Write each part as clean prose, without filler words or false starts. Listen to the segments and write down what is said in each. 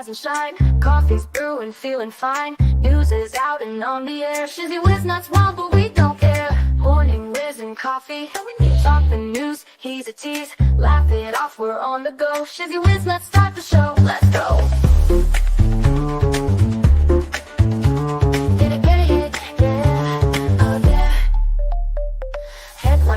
and shine. Coffee's brewing, feeling fine. News is out and on the air. Shizzy whiz nuts wild, but we don't care. Morning whiz and coffee. Talk the news, he's a tease. Laugh it off, we're on the go. Shizzy whiz nuts, start the show. Let's go.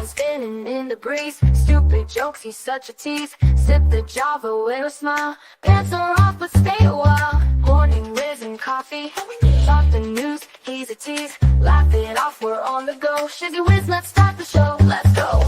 Spinning in the breeze, stupid jokes, he's such a tease. Sip the Java with a smile. Pants are off, but stay a while. Morning whiz and coffee. Talk the news, he's a tease. Laugh it off, we're on the go. Shizzy whiz, let's start the show. Let's go.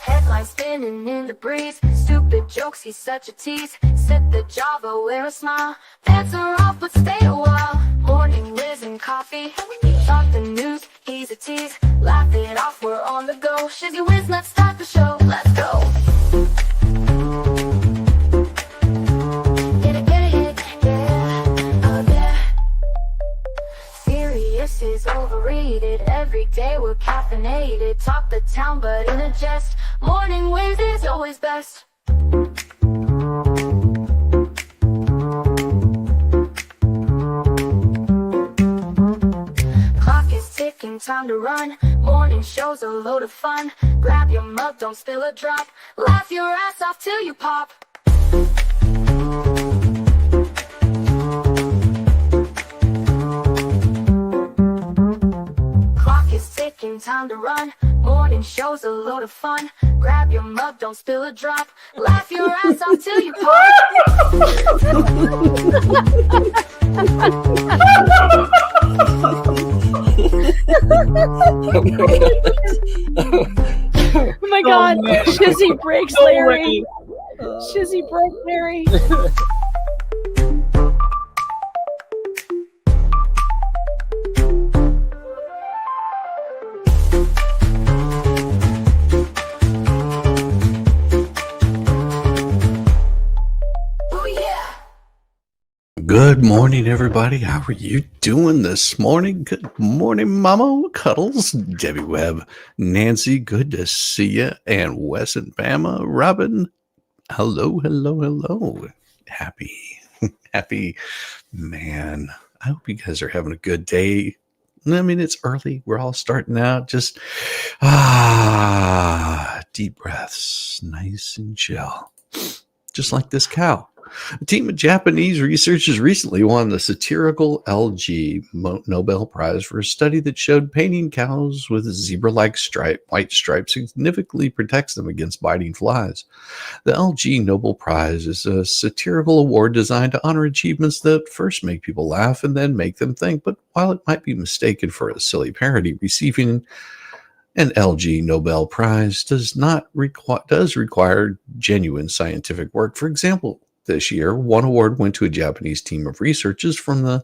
Headlines spinning in the breeze. Stupid jokes, he's such a tease. Sip the Java, wear a smile. Pants are off, but stay a while. Morning whiz and coffee. Talk the news, he's a tease. Laugh it off, we're on the go. Shizzy whiz, let's start the show. Let's go. Serious is overrated. Every day we're caffeinated. Talk the town, but in a jest. Morning whiz is always best. Clock is ticking, time to run. Morning show's a load of fun. Grab your mug, don't spill a drop. Laugh your ass off till you pop. Clock is ticking, time to run. Morning show's a load of fun. Grab your mug, don't spill a drop. Laugh your ass off till you pop. Oh my god, Shizzy breaks Larry. Shizzy broke Larry. Good morning, everybody. How are you doing this morning? Good morning, Mama Cuddles, Debbie Webb, Nancy. Good to see you, and Wes and Bama, Robin. Hello, hello, hello. Happy, man. I hope you guys are having a good day. I mean, it's early. We're all starting out. Just deep breaths, nice and chill, just like this cow. A team of Japanese researchers recently won the satirical LG Nobel Prize for a study that showed painting cows with a zebra-like white stripe significantly protects them against biting flies. The LG Nobel Prize is a satirical award designed to honor achievements that first make people laugh and then make them think. But while it might be mistaken for a silly parody, receiving an LG Nobel Prize does require genuine scientific work. For example, this year, one award went to a Japanese team of researchers from the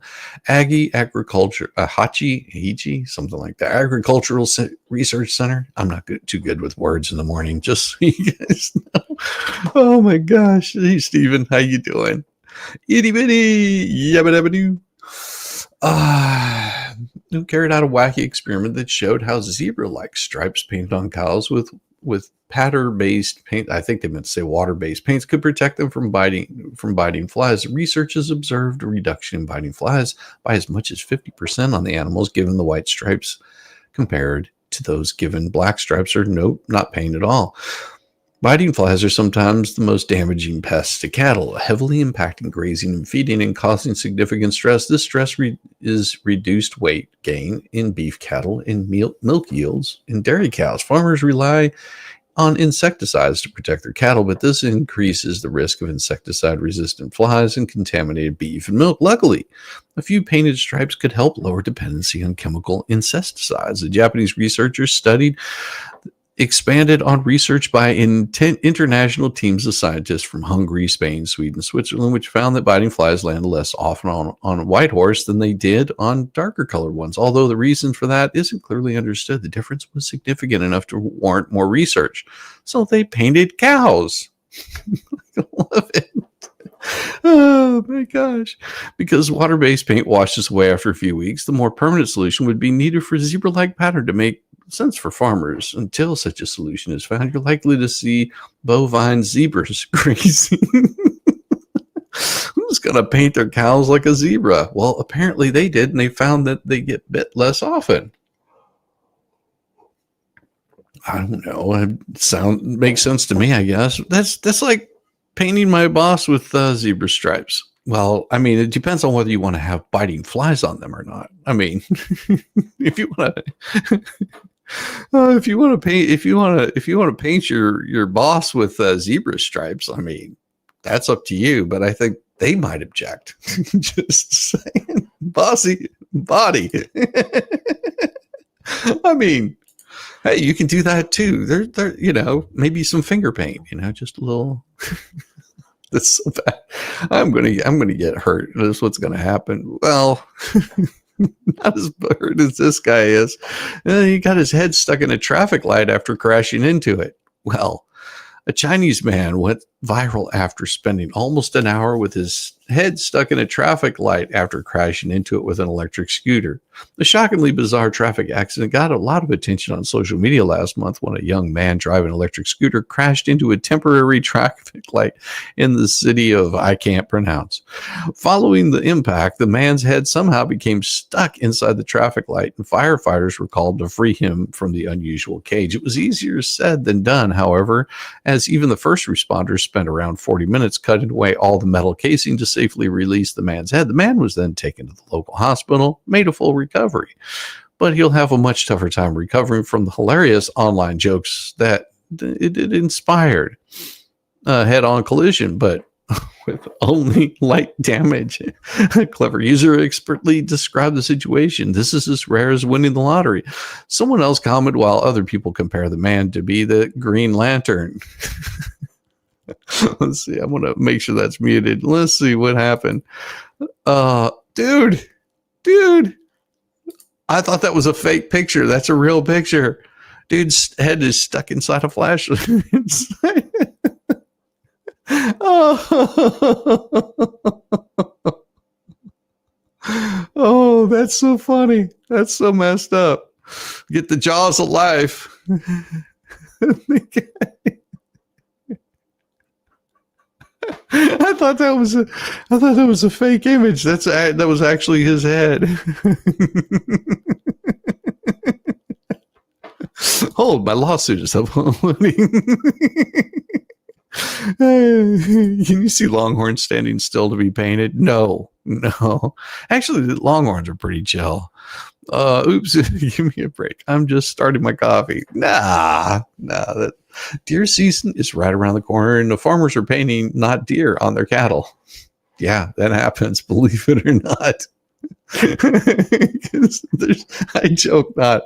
Agricultural Research Center. I'm not too good with words in the morning, just so you guys know. Oh my gosh. Hey, Stephen, how you doing? Itty bitty, yabba dabba doo. Who carried out a wacky experiment that showed how zebra-like stripes painted on cows with patter-based paint, I think they meant to say water-based paints, could protect them from biting flies. Researchers observed a reduction in biting flies by as much as 50% on the animals given the white stripes compared to those given black stripes or not paint at all. Biting flies are sometimes the most damaging pests to cattle, heavily impacting grazing and feeding and causing significant stress. This stress is reduced weight gain in beef cattle and milk yields in dairy cows. Farmers rely on insecticides to protect their cattle, but this increases the risk of insecticide-resistant flies and contaminated beef and milk. Luckily, a few painted stripes could help lower dependency on chemical insecticides. The Japanese researchers expanded on research by international teams of scientists from Hungary, Spain, Sweden, Switzerland, which found that biting flies land less often on a white horse than they did on darker colored ones. Although the reason for that isn't clearly understood, the difference was significant enough to warrant more research. So they painted cows. I love it. Oh my gosh. Because water-based paint washes away after a few weeks, the more permanent solution would be needed for zebra-like pattern to make sense for farmers. Until such a solution is found, you're likely to see bovine zebras grazing. Who's going to paint their cows like a zebra? Well, apparently they did, and they found that they get bit less often. I don't know. Makes sense to me, I guess. That's like painting my boss with zebra stripes. Well, I mean, it depends on whether you want to have biting flies on them or not. I mean, if you want to paint your boss with zebra stripes, I mean, that's up to you. But I think they might object. Just saying, bossy body. I mean, hey, you can do that too. There, maybe some finger paint. Just a little. That's so bad. I'm gonna get hurt. That's what's gonna happen. Well, not as hurt as this guy is. He got his head stuck in a traffic light after crashing into it. Well, a Chinese man went viral after spending almost an hour with his head stuck in a traffic light after crashing into it with an electric scooter. The shockingly bizarre traffic accident got a lot of attention on social media last month when a young man driving an electric scooter crashed into a temporary traffic light in the city of I can't pronounce. Following the impact, the man's head somehow became stuck inside the traffic light, and firefighters were called to free him from the unusual cage. It was easier said than done, however, as even the first responders spent around 40 minutes cutting away all the metal casing to safely release the man's head. The man was then taken to the local hospital, made a full recovery, but he'll have a much tougher time recovering from the hilarious online jokes that it inspired. Head-on collision, but with only light damage. A clever user expertly described the situation. This is as rare as winning the lottery. Someone else commented while other people compare the man to be the Green Lantern. Let's see. I'm going to make sure that's muted. Let's see what happened. Dude. I thought that was a fake picture. That's a real picture. Dude's head is stuck inside a flashlight. Oh, that's so funny. That's so messed up. Get the jaws of life. I thought that was a fake image. That was actually his head. Hold, my lawsuit is uploading. Can you see Longhorns standing still to be painted? No. Actually, the Longhorns are pretty chill. Oops, give me a break. I'm just starting my coffee. Nah. That deer season is right around the corner, and the farmers are painting not deer on their cattle. Yeah, that happens, believe it or not. I joke not.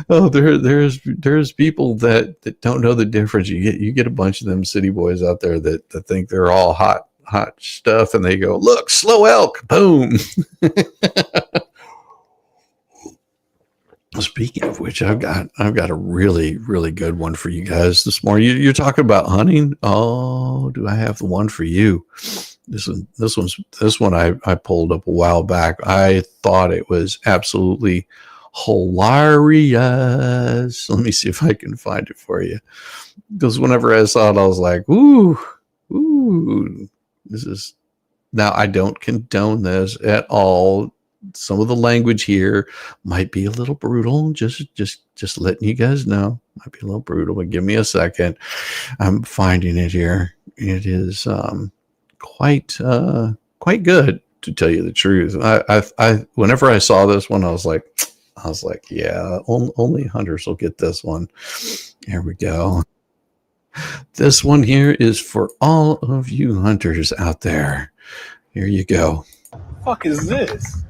Oh, there's people that don't know the difference. You get a bunch of them city boys out there that think they're all hot stuff, and they go, look, slow elk, boom. Speaking of which, I've got a really, really good one for you guys this morning. You're talking about hunting. Oh, do I have the one for you? This one I pulled up a while back. I thought it was absolutely hilarious. Let me see if I can find it for you. Because whenever I saw it, I was like, ooh, this is. Now, I don't condone this at all. Some of the language here might be a little brutal. Just letting you guys know, might be a little brutal. But give me a second. I'm finding it here. It is quite good, to tell you the truth. I whenever I saw this one, I was like, yeah, only hunters will get this one. Here we go. This one here is for all of you hunters out there. Here you go. Fuck is this?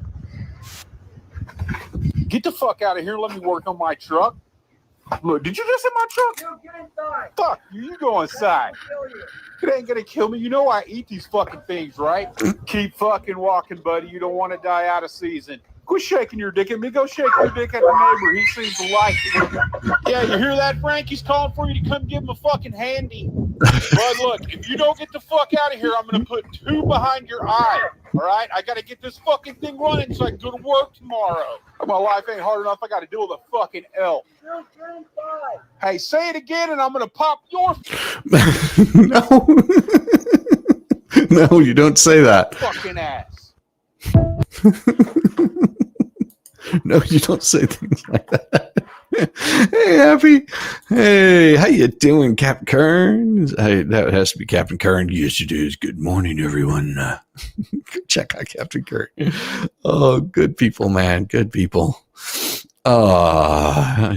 Get the fuck out of here. Let me work on my truck. Look, did you just hit my truck? Yo, get inside. Fuck you go inside. It ain't gonna kill me. You know I eat these fucking things, right? Keep fucking walking, buddy. You don't want to die out of season. Quit shaking your dick at me. Go shake your dick at the neighbor. He seems to like it. Yeah, you hear that, Frank? He's calling for you to come give him a fucking handy. Bud, look, if you don't get the fuck out of here, I'm going to put 2 behind your eye. All right? I got to get this fucking thing running so I can go to work tomorrow. My life ain't hard enough. I got to deal with a fucking elf. Hey, say it again and I'm going to pop your No. No, you don't say that. fucking ass. No, you don't say things like that. Hey, Happy. Hey, how you doing, Captain Kern? Hey, that has to be Captain Kern. Yes, it is. Good morning, everyone. Check out Captain Kern. Oh, good people, man. Good people. I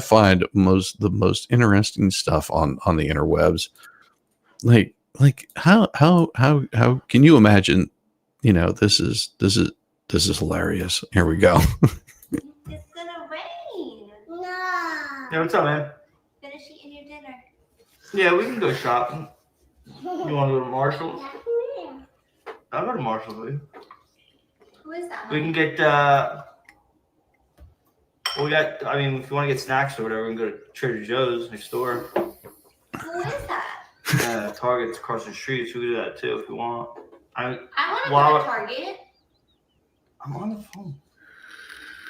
find the most interesting stuff on the interwebs. Like how can you imagine? This is hilarious. Here we go. It's gonna rain. No. Yeah, what's up, man? Finish eating your dinner. Yeah, we can go shopping. You want to go to Marshall's? I'll go to Marshall's with you. Who is that? We can get, if you want to get snacks or whatever, we can go to Trader Joe's next door. Who is that? Target's across the street, so we can do that too if you want. I want to go to Target. I'm on the phone.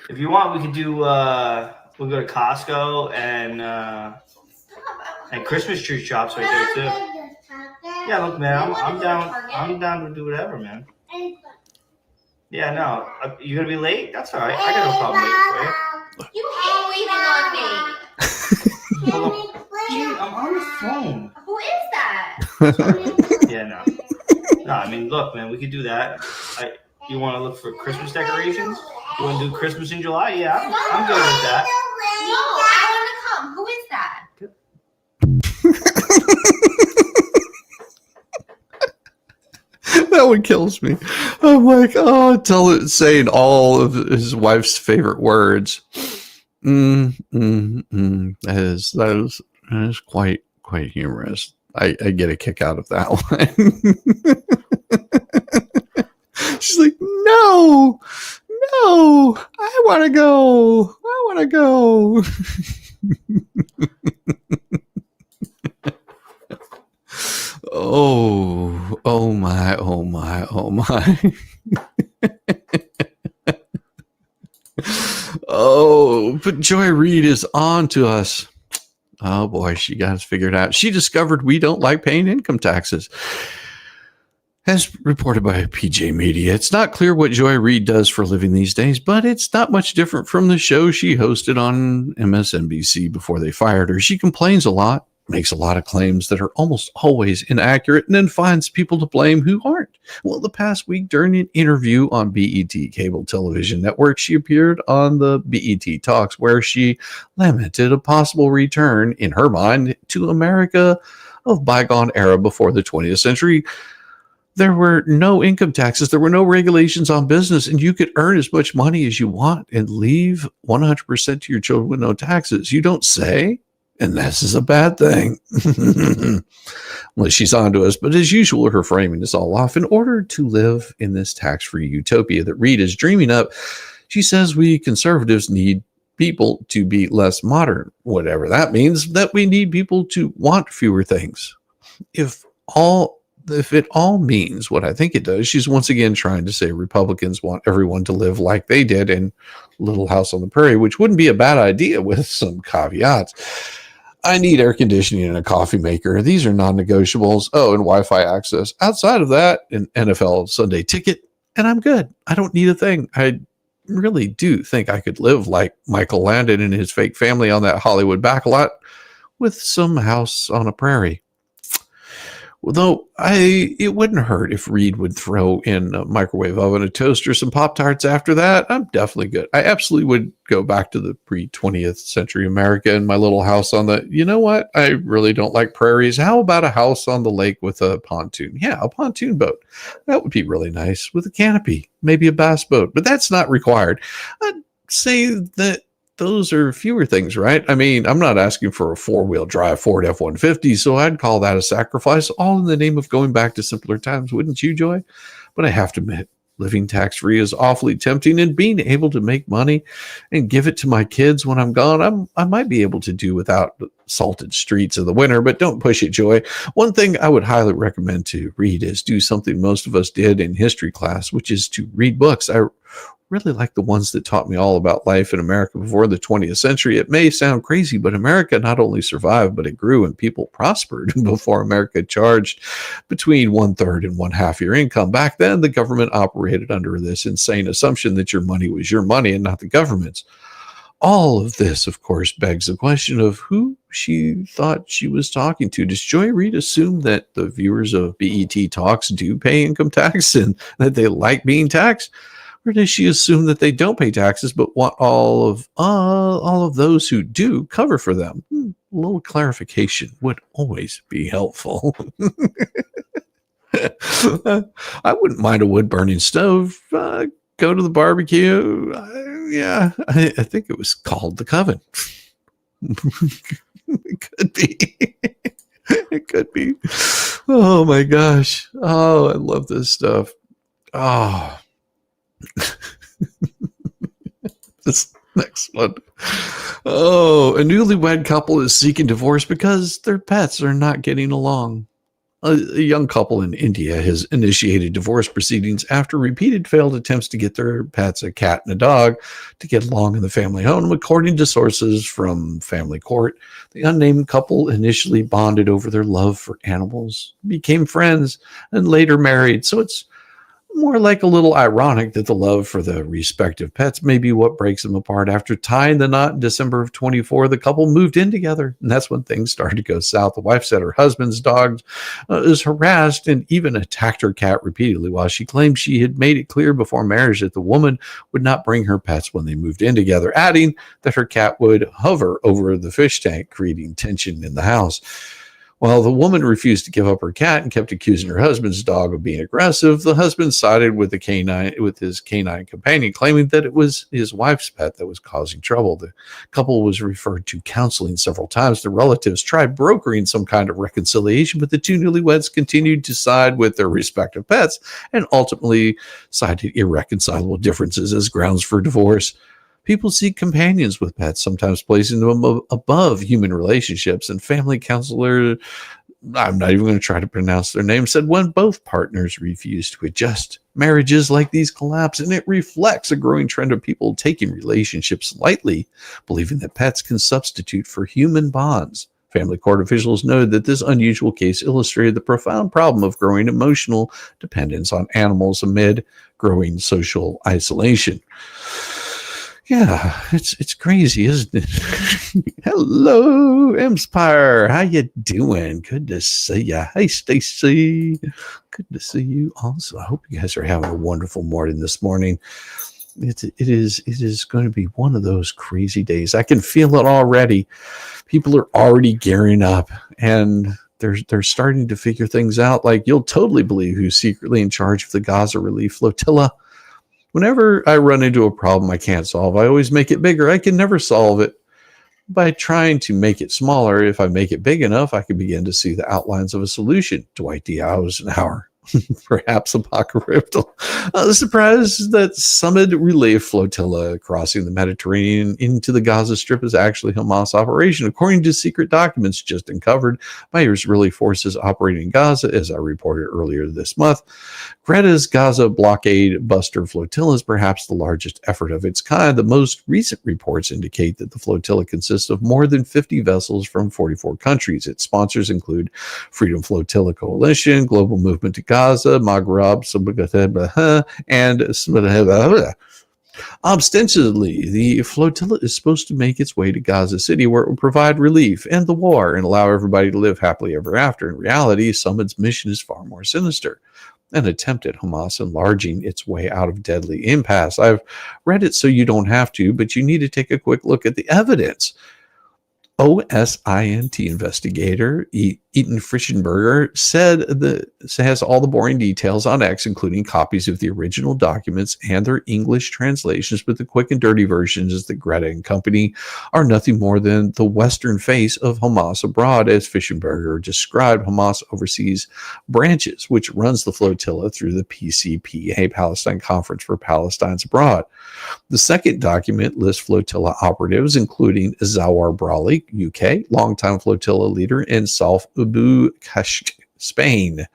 If you want, we could do, we'll go to Costco and Christmas tree shops right there too. Yeah, look, man, I'm down to do whatever, man. Yeah, no, you're gonna be late? That's all right. I got no problem waiting for you. You hate waiting on me. Dude, I'm on the phone. Who is that? Yeah, no. No, I mean, look, man, we could do that. You want to look for Christmas decorations? You want to do Christmas in July? Yeah, I'm good with that. No, I want to come. Who is that? That one kills me. I'm like, saying all of his wife's favorite words. That is quite humorous. I get a kick out of that one. She's like, no, I want to go. Oh my. Oh, but Joy Reid is on to us. Oh boy, she got us figured out. She discovered we don't like paying income taxes. As reported by PJ Media, it's not clear what Joy Reid does for a living these days, but it's not much different from the show she hosted on MSNBC before they fired her. She complains a lot, makes a lot of claims that are almost always inaccurate, and then finds people to blame who aren't. Well, the past week during an interview on BET Cable Television Network, she appeared on the BET Talks, where she lamented a possible return, in her mind, to America of bygone era before the 20th century. There were no income taxes. There were no regulations on business, and you could earn as much money as you want and leave 100% to your children with no taxes. You don't say, and this is a bad thing. Well, she's on to us, but as usual, her framing is all off. In order to live in this tax-free utopia that Reid is dreaming up, she says we conservatives need people to be less modern, whatever that means, that we need people to want fewer things. If it all means what I think it does, she's once again trying to say Republicans want everyone to live like they did in Little House on the Prairie, which wouldn't be a bad idea with some caveats. I need air conditioning and a coffee maker. These are non-negotiables. Oh, and Wi-Fi access. Outside of that, an NFL Sunday ticket, and I'm good. I don't need a thing. I really do think I could live like Michael Landon and his fake family on that Hollywood backlot with some house on a prairie. Though it wouldn't hurt if Reid would throw in a microwave oven, a toaster, some Pop-Tarts after that. I'm definitely good. I absolutely would go back to the pre-20th century America and my little house on the, you know what? I really don't like prairies. How about a house on the lake with a pontoon? Yeah, a pontoon boat. That would be really nice with a canopy, maybe a bass boat, but that's not required. I'd say that those are fewer things, right? I mean, I'm not asking for a four-wheel drive Ford F-150, so I'd call that a sacrifice, all in the name of going back to simpler times, wouldn't you, Joy? But I have to admit, living tax-free is awfully tempting, and being able to make money and give it to my kids when I'm gone, I might be able to do without salted streets of the winter, but don't push it, Joy. One thing I would highly recommend to read is do something most of us did in history class, which is to read books. I really like the ones that taught me all about life in America before the 20th century. It may sound crazy, but America not only survived, but it grew and people prospered before America charged between 1/3 and 1/2 your income. Back then, the government operated under this insane assumption that your money was your money and not the government's. All of this, of course, begs the question of who she thought she was talking to. Does Joy Reid assume that the viewers of BET Talks do pay income tax and that they like being taxed? Or does she assume that they don't pay taxes but want all of those who do cover for them? A little clarification would always be helpful. I wouldn't mind a wood-burning stove. Go to the barbecue. Yeah, I think it was called the Coven. It could be. It could be. Oh, my gosh. Oh, I love this stuff. Oh. This next one. Oh, a newlywed couple is seeking divorce because their pets are not getting along. A young couple in India has initiated divorce proceedings after repeated failed attempts to get their pets, a cat and a dog, to get along in the family home. According to sources from family court, the unnamed couple initially bonded over their love for animals, became friends, and later married. So it's more like a little ironic that the love for the respective pets may be what breaks them apart. After tying the knot in December of 24, the couple moved in together, and that's when things started to go south. The wife said her husband's dog is harassed and even attacked her cat repeatedly, while she claimed she had made it clear before marriage that the woman would not bring her pets when they moved in together, adding that her cat would hover over the fish tank, creating tension in the house. While the woman refused to give up her cat and kept accusing her husband's dog of being aggressive, the husband sided with his canine companion, claiming that it was his wife's pet that was causing trouble. The couple was referred to counseling several times. The relatives tried brokering some kind of reconciliation, but the two newlyweds continued to side with their respective pets and ultimately cited irreconcilable differences as grounds for divorce. People seek companions with pets, sometimes placing them above human relationships. And family counselor, I'm not even going to try to pronounce their name, said when both partners refuse to adjust, marriages like these collapse. And it reflects a growing trend of people taking relationships lightly, believing that pets can substitute for human bonds. Family court officials noted that this unusual case illustrated the profound problem of growing emotional dependence on animals amid growing social isolation. Yeah, it's crazy, isn't it? Hello, Empire. How you doing? Good to see ya. Hey, Stacy. Good to see you also. I hope you guys are having a wonderful morning this morning. It is going to be one of those crazy days. I can feel it already. People are already gearing up, and they're starting to figure things out. Like, you'll totally believe who's secretly in charge of the Gaza relief flotilla. Whenever I run into a problem I can't solve, I always make it bigger. I can never solve it by trying to make it smaller. If I make it big enough, I can begin to see the outlines of a solution. Dwight D. Eisenhower. Perhaps apocalyptic. Surprised that Summit Relief Flotilla crossing the Mediterranean into the Gaza Strip is actually Hamas operation, according to secret documents just uncovered by Israeli forces operating in Gaza, as I reported earlier this month. Greta's Gaza blockade buster flotilla is perhaps the largest effort of its kind. The most recent reports indicate that the flotilla consists of more than 50 vessels from 44 countries. Its sponsors include Freedom Flotilla Coalition, Global Movement to Gaza, Maghreb, and ostensibly, the flotilla is supposed to make its way to Gaza City, where it will provide relief, end the war, and allow everybody to live happily ever after. In reality, Summit's mission is far more sinister. An attempt at Hamas enlarging its way out of deadly impasse. I've read it so you don't have to, but you need to take a quick look at the evidence. OSINT investigator Eaton Frischenberger has all the boring details on X, including copies of the original documents and their English translations, but the quick and dirty versions is that Greta and company are nothing more than the Western face of Hamas abroad, as Frischenberger described Hamas overseas branches, which runs the flotilla through the PCPA, Palestine Conference for Palestinians Abroad. The second document lists flotilla operatives, including Zawar Bralik, UK, longtime flotilla leader, and Salf Abu Kashk, Spain.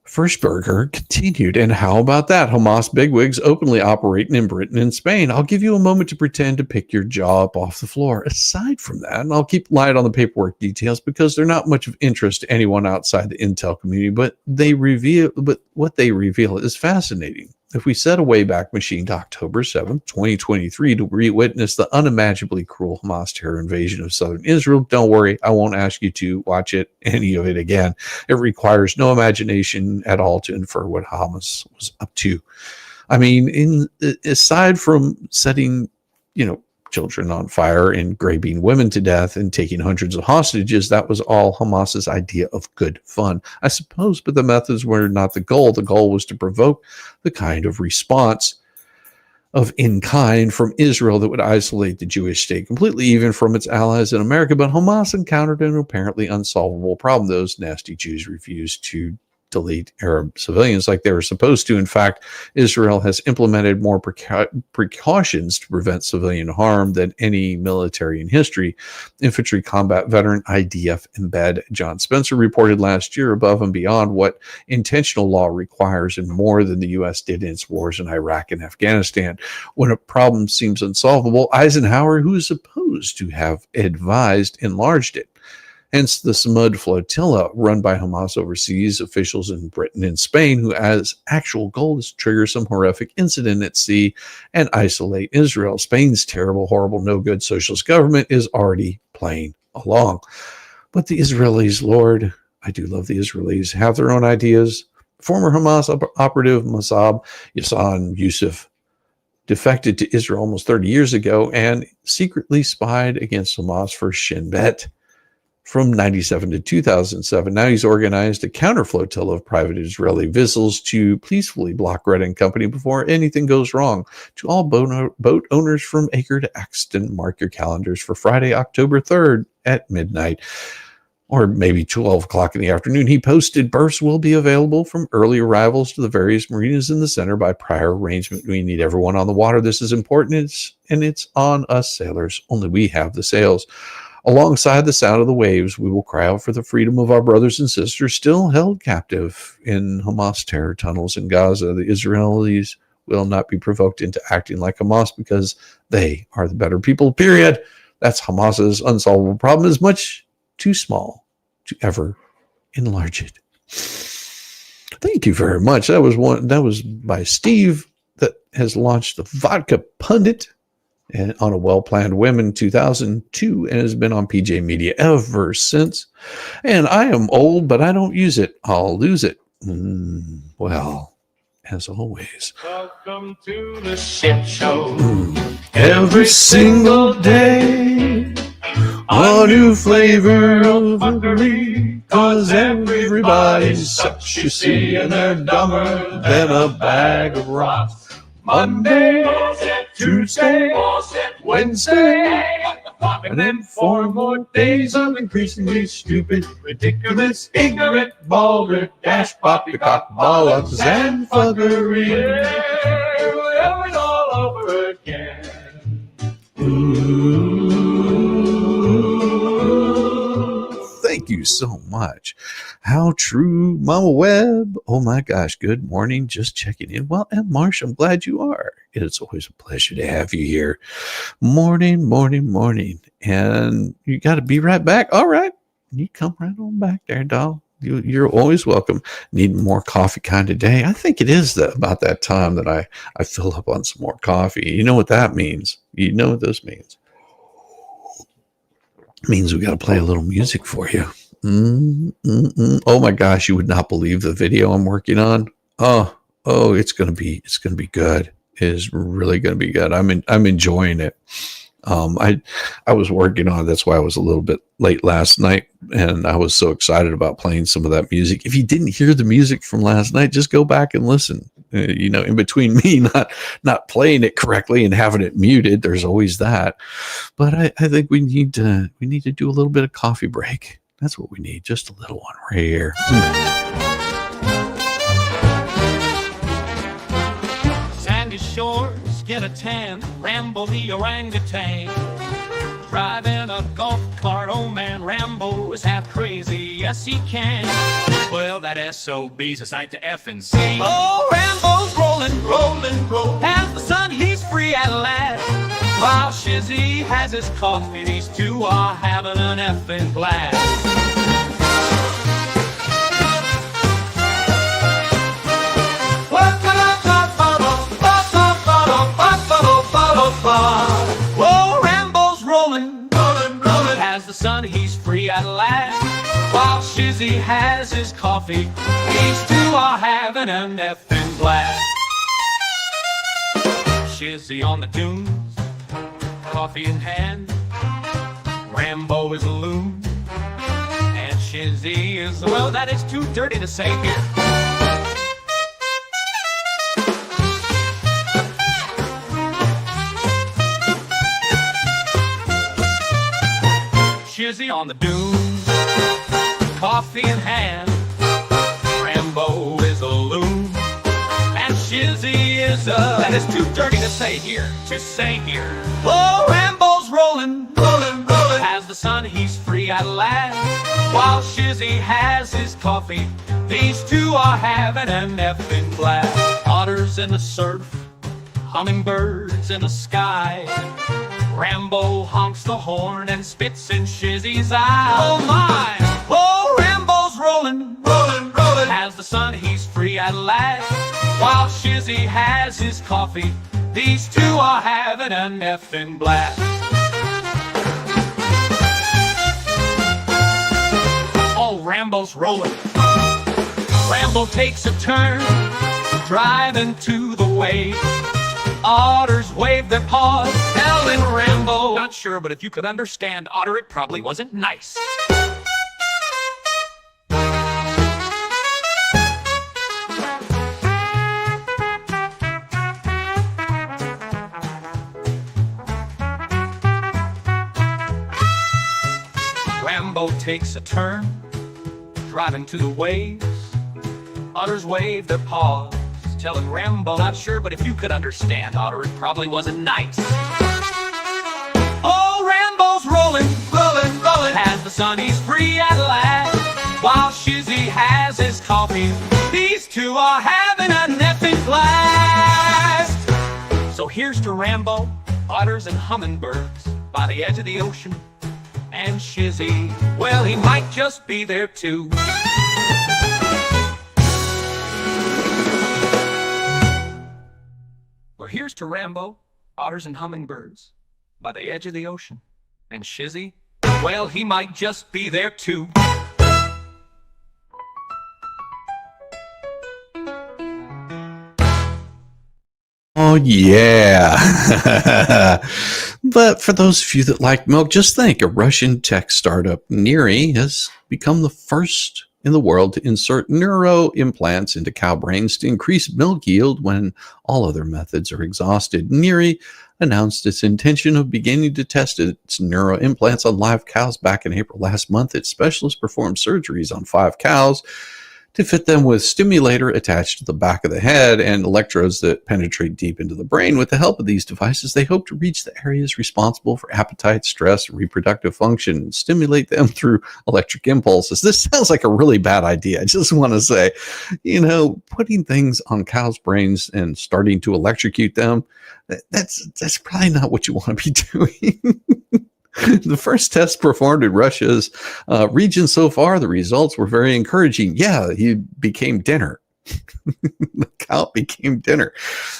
Frischberger continued, and how about that? Hamas bigwigs openly operating in Britain and Spain. I'll give you a moment to pretend to pick your jaw up off the floor. Aside from that, and I'll keep light on the paperwork details because they're not much of interest to anyone outside the intel community, but what they reveal is fascinating. If we set a Wayback Machine to October 7th, 2023 to witness the unimaginably cruel Hamas terror invasion of southern Israel, don't worry, I won't ask you to watch any of it again. It requires no imagination at all to infer what Hamas was up to. I mean, aside from setting, children on fire and raping women to death and taking hundreds of hostages, that was all Hamas's idea of good fun, I suppose, but the methods were not the goal. The goal was to provoke the kind of response of in kind from Israel that would isolate the Jewish state completely, even from its allies in America. But Hamas encountered an apparently unsolvable problem. Those nasty Jews refused to delete Arab civilians like they were supposed to. In fact, Israel has implemented more precautions to prevent civilian harm than any military in history. Infantry combat veteran IDF embed John Spencer reported last year, above and beyond what intentional law requires and more than the U.S. did in its wars in Iraq and Afghanistan. When a problem seems unsolvable, Eisenhower, who is supposed to have advised, enlarged it. Hence the Samud flotilla, run by Hamas overseas officials in Britain and Spain, who has actual goal is to trigger some horrific incident at sea and isolate Israel. Spain's terrible, horrible, no-good socialist government is already playing along. But the Israelis, Lord, I do love the Israelis, have their own ideas. Former Hamas operative Mossab Yassan Yusuf defected to Israel almost 30 years ago and secretly spied against Hamas for Shin Bet. From 97 to 2007, now he's organized a counter flotilla of private Israeli vessels to peacefully block Red and Company before anything goes wrong. To all boat owners from Acre to Axton, mark your calendars for Friday, October 3rd at midnight, or maybe 12 o'clock in the afternoon. He posted berths will be available from early arrivals to the various marinas in the center by prior arrangement. We need everyone on the water. This is important, and it's on us sailors. Only we have the sails. Alongside the sound of the waves, we will cry out for the freedom of our brothers and sisters still held captive in Hamas terror tunnels in Gaza. The Israelis will not be provoked into acting like Hamas because they are the better people, period. That's Hamas's unsolvable problem, is much too small to ever enlarge it. Thank you very much. That was by Steve, that has launched the Vodka Pundit and on a well-planned whim in 2002 and has been on PJ Media ever since. And I am old, but I don't use it. I'll lose it. Well, as always. Welcome to the shit show. Every single day, a new flavor of fuckery, 'cause everybody sucks, you see, and they're dumber than a bag of rocks. Monday, Tuesday, Wednesday, and then 4 more days of increasingly stupid, ridiculous, ignorant, vulgar, dash, poppycock, bollocks, and fuckery. We're it all over again. Thank you so much. How true, Mama Webb. Oh my gosh, good morning. Just checking in. Well, and Marsh, I'm glad you are. It's always a pleasure to have you here. Morning. And you got to be right back. All right. You come right on back there, doll. You're always welcome. Need more coffee kind of day. I think it is about that time that I fill up on some more coffee. You know what that means. You know what this means. It means we got to play a little music for you. Oh my gosh, you would not believe the video I'm working on. Oh, it's going to be good. It is really going to be good. I'm enjoying it. I was working on it. That's why I was a little bit late last night, and I was so excited about playing some of that music. If you didn't hear the music from last night, just go back and listen. In between me not playing it correctly and having it muted, there's always that. But I think we need to do a little bit of coffee break. That's what we need, just a little one right here. Sandy shores get a tan, Rambo the orangutan. Driving a golf cart, oh man, Rambo is half crazy, yes he can. Well, that SOB's a sight to effing see. Oh, Rambo's rolling, as the sun he's free at last. While Shizzy has his coffee, these two are having an effing blast. Whoa, Rambo's rolling, as the sun he's free at last. While Shizzy has his coffee, these two are having an effing blast. Shizzy on the dunes, coffee in hand. Rambo is a loon, and Shizzy is, well, that is too dirty to say here. Shizzy on the dunes, coffee in hand. Rambo is a loon, and Shizzy is that is too dirty to say here, Oh, Rambo's rolling, as the sun he's free at last. While Shizzy has his coffee, these two are having an effing blast. Otters in the surf, hummingbirds in the sky. Rambo honks the horn and spits in Shizzy's eye. Oh my! Oh, Rambo's rolling, as the sun he's free at last. While Shizzy has his coffee, these two are having an effing blast. Oh, Rambo's rolling. Rambo takes a turn, driving to the wave. Otters wave their paws, telling Rambo, not sure, but if you could understand, Otter, it probably wasn't nice. Rambo takes a turn, driving to the waves. Otters wave their paws, telling Rambo, not sure, but if you could understand, Otter, it probably wasn't nice. Oh, Rambo's rolling, as the sun he's free at last. While Shizzy has his coffee, these two are having a effing blast. So here's to Rambo, otters and hummingbirds by the edge of the ocean. And Shizzy, well, he might just be there too. Well, here's to Rambo, otters and hummingbirds by the edge of the ocean. And Shizzy, well, he might just be there too. Oh, yeah. But for those of you that like milk, just think a Russian tech startup, Neuro, has become the first in the world to insert neuro-implants into cow brains to increase milk yield when all other methods are exhausted. Neuro announced its intention of beginning to test its neuro-implants on live cows back in April last month. Its specialists performed surgeries on 5 cows to fit them with stimulator attached to the back of the head and electrodes that penetrate deep into the brain. With the help of these devices, they hope to reach the areas responsible for appetite, stress, and reproductive function and stimulate them through electric impulses. This sounds like a really bad idea. I just want to say, putting things on cows' brains and starting to electrocute them, that's probably not what you want to be doing. The first test performed in Russia's region so far, the results were very encouraging. Yeah, he became dinner. The cow became dinner.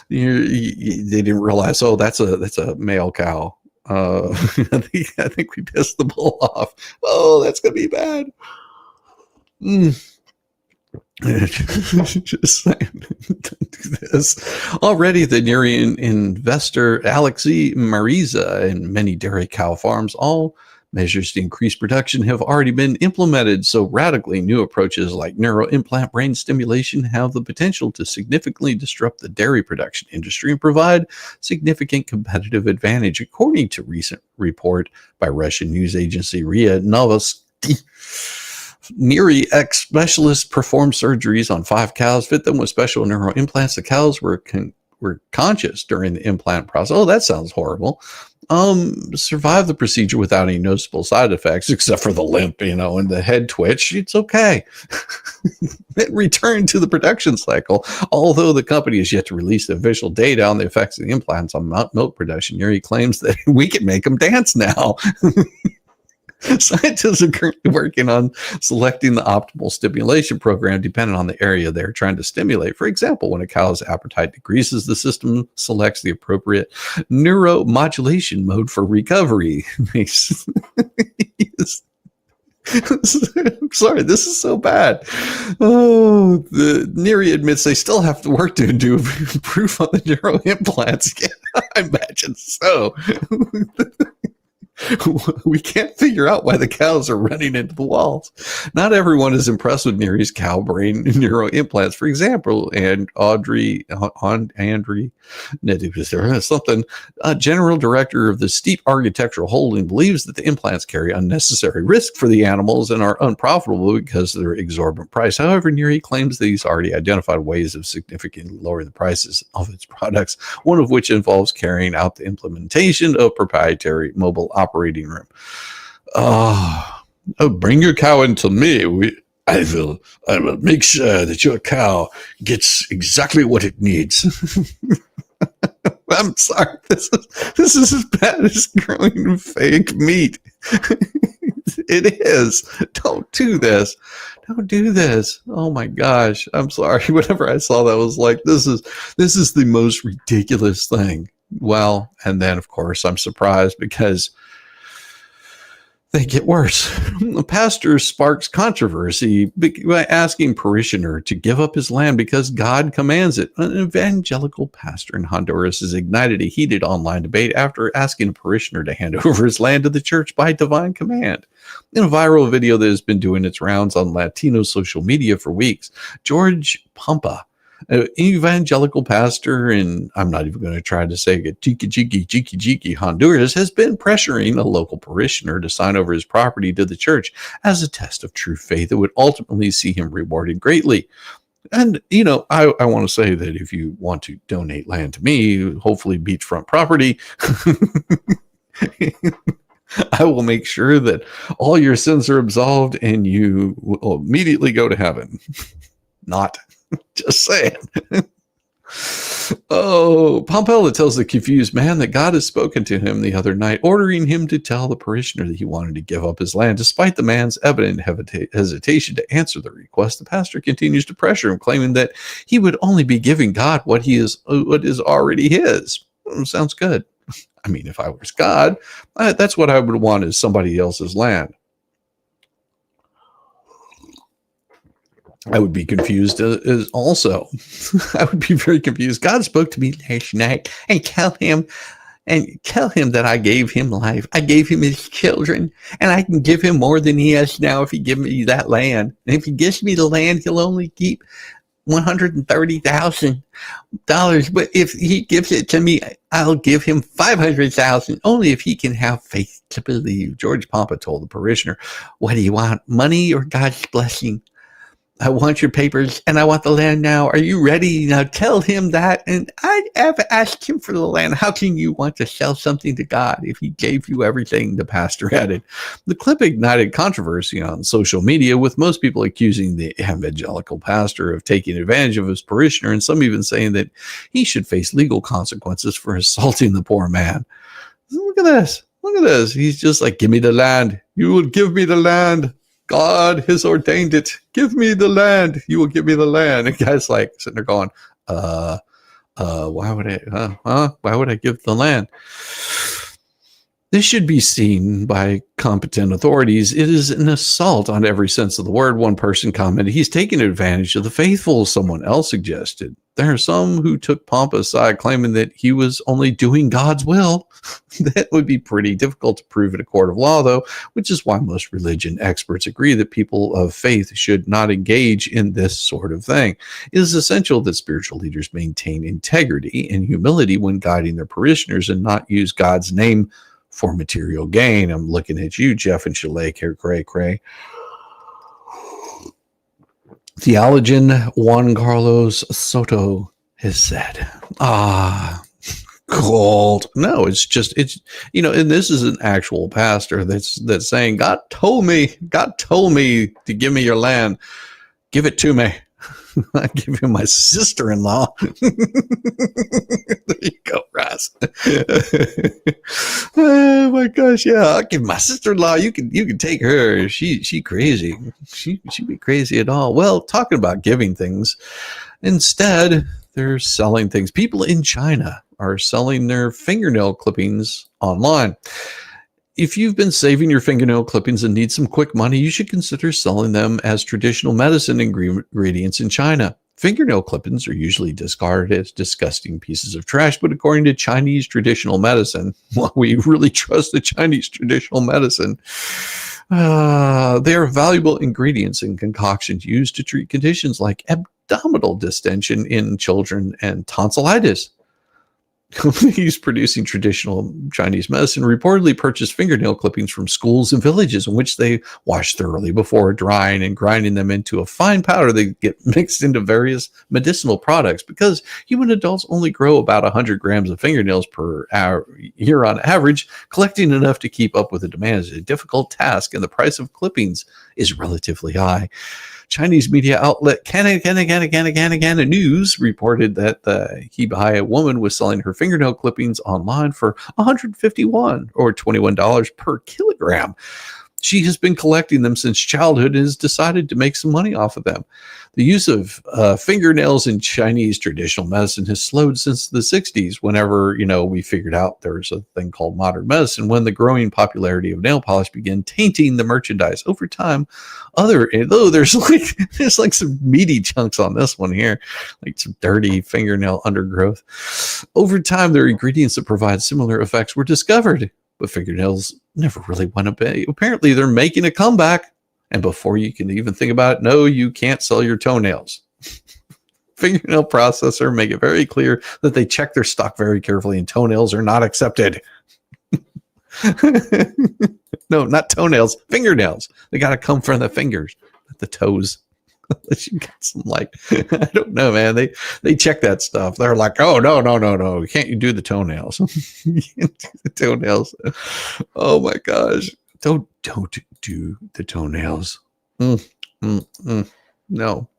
They didn't realize, oh, that's a male cow. I think we pissed the bull off. Oh, that's gonna be bad. Just saying, don't do this. Already, the Nerian investor Alexei Mariza and many dairy cow farms, all measures to increase production have already been implemented. So radically new approaches like neuro-implant brain stimulation have the potential to significantly disrupt the dairy production industry and provide significant competitive advantage, according to recent report by Russian news agency RIA Novosti. Neri X specialists performed surgeries on 5 cows, fit them with special neuro implants. The cows were conscious during the implant process. Oh, that sounds horrible. Survived the procedure without any noticeable side effects, except for the limp, and the head twitch. It's okay. It returned to the production cycle. Although the company has yet to release the official data on the effects of the implants on milk production, Neri claims that we can make them dance now. Scientists are currently working on selecting the optimal stimulation program depending on the area they're trying to stimulate. For example, when a cow's appetite decreases, the system selects the appropriate neuromodulation mode for recovery. I'm sorry, this is so bad. Oh, the Neri admits they still have to work to do proof on the neuro implants. Yeah, I imagine so. We can't figure out why the cows are running into the walls. Not everyone is impressed with Neri's cow brain neuro implants. For example, and Andri, general director of the Steep Architectural Holding, believes that the implants carry unnecessary risk for the animals and are unprofitable because of their exorbitant price. However, Neri claims that he's already identified ways of significantly lowering the prices of its products, one of which involves carrying out the implementation of proprietary mobile operating room. Bring your cow into me. I will make sure that your cow gets exactly what it needs. I'm sorry. This is as bad as growing fake meat. It is. Don't do this. Don't do this. Oh my gosh. I'm sorry. Whenever I saw that, I was like, this is the most ridiculous thing. Well, and then of course I'm surprised because they get worse. The pastor sparks controversy by asking parishioner to give up his land because God commands it. An evangelical pastor in Honduras has ignited a heated online debate after asking a parishioner to hand over his land to the church by divine command. In a viral video that has been doing its rounds on Latino social media for weeks, George Pampa, an evangelical pastor in, I'm not even going to try to say it, Jiki, Honduras, has been pressuring a local parishioner to sign over his property to the church as a test of true faith that would ultimately see him rewarded greatly. And, I want to say that if you want to donate land to me, hopefully beachfront property, I will make sure that all your sins are absolved and you will immediately go to heaven. Not. Just saying. Pompella tells the confused man that God has spoken to him the other night, ordering him to tell the parishioner that he wanted to give up his land. Despite the man's evident hesitation to answer the request, the pastor continues to pressure him, claiming that he would only be giving God what is already his. Sounds good. I mean, if I was God, that's what I would want, is somebody else's land. I would be confused as also. I would be very confused. God spoke to me last night and tell him that I gave him life. I gave him his children, and I can give him more than he has now if he gives me that land. And if he gives me the land, he'll only keep $130,000. But if he gives it to me, I'll give him $500,000. Only if he can have faith to believe. George Pampa told the parishioner, "What do you want, money or God's blessing? I want your papers and I want the land now. Are you ready? Now tell him that." And I have asked him for the land. How can you want to sell something to God if he gave you everything? The pastor added. The clip ignited controversy on social media, with most people accusing the evangelical pastor of taking advantage of his parishioner, and some even saying that he should face legal consequences for assaulting the poor man. Look at this. Look at this. He's just like, give me the land. You will give me the land. God has ordained it. Give me the land. You will give me the land. And the guy's like sitting there going, why would I give the land? This should be seen by competent authorities. It is an assault on every sense of the word. One person commented, he's taking advantage of the faithful, someone else suggested. There are some who took Pompa aside, claiming that he was only doing God's will. That would be pretty difficult to prove in a court of law, though, which is why most religion experts agree that people of faith should not engage in this sort of thing. It is essential that spiritual leaders maintain integrity and humility when guiding their parishioners and not use God's name for material gain. I'm looking at you, Jeff and Chalet, cray. Theologian Juan Carlos Soto has said, cold. No, it's and this is an actual pastor that's saying, God told me to give me your land. Give it to me. I give you my sister-in-law. There you go, Ross. Oh my gosh, yeah. I'll give my sister-in-law. You can take her. She crazy. She be crazy at all. Well, talking about giving things, instead they're selling things. People in China are selling their fingernail clippings online. If you've been saving your fingernail clippings and need some quick money, you should consider selling them as traditional medicine ingredients in China. Fingernail clippings are usually discarded as disgusting pieces of trash, but according to Chinese traditional medicine, well, we really trust the Chinese traditional medicine. They are valuable ingredients in concoctions used to treat conditions like abdominal distension in children and tonsillitis. Companies producing traditional Chinese medicine reportedly purchase fingernail clippings from schools and villages in which they wash thoroughly before drying and grinding them into a fine powder. They get mixed into various medicinal products. Because human adults only grow about 100 grams of fingernails per year on average, collecting enough to keep up with the demand is a difficult task, and the price of clippings is relatively high. Chinese media outlet Canada News reported that the Hebei woman was selling her fingernail clippings online for $151 or $21 per kilogram. She has been collecting them since childhood and has decided to make some money off of them. The use of fingernails in Chinese traditional medicine has slowed since the 60s, whenever, we figured out there's a thing called modern medicine, when the growing popularity of nail polish began tainting the merchandise. Over time, there's like some meaty chunks on this one here, like some dirty fingernail undergrowth. Over time, there are ingredients that provide similar effects were discovered, but fingernails never really went away. Apparently, they're making a comeback. And before you can even think about it, no, you can't sell your toenails. Fingernail processor make it very clear that they check their stock very carefully, and toenails are not accepted. No, not toenails, fingernails. They got to come from the fingers, not the toes. Unless you got some I don't know, man. They check that stuff. They're like, oh no. Can't you do the toenails? You can't do the toenails. Oh my gosh. Don't do the toenails. No.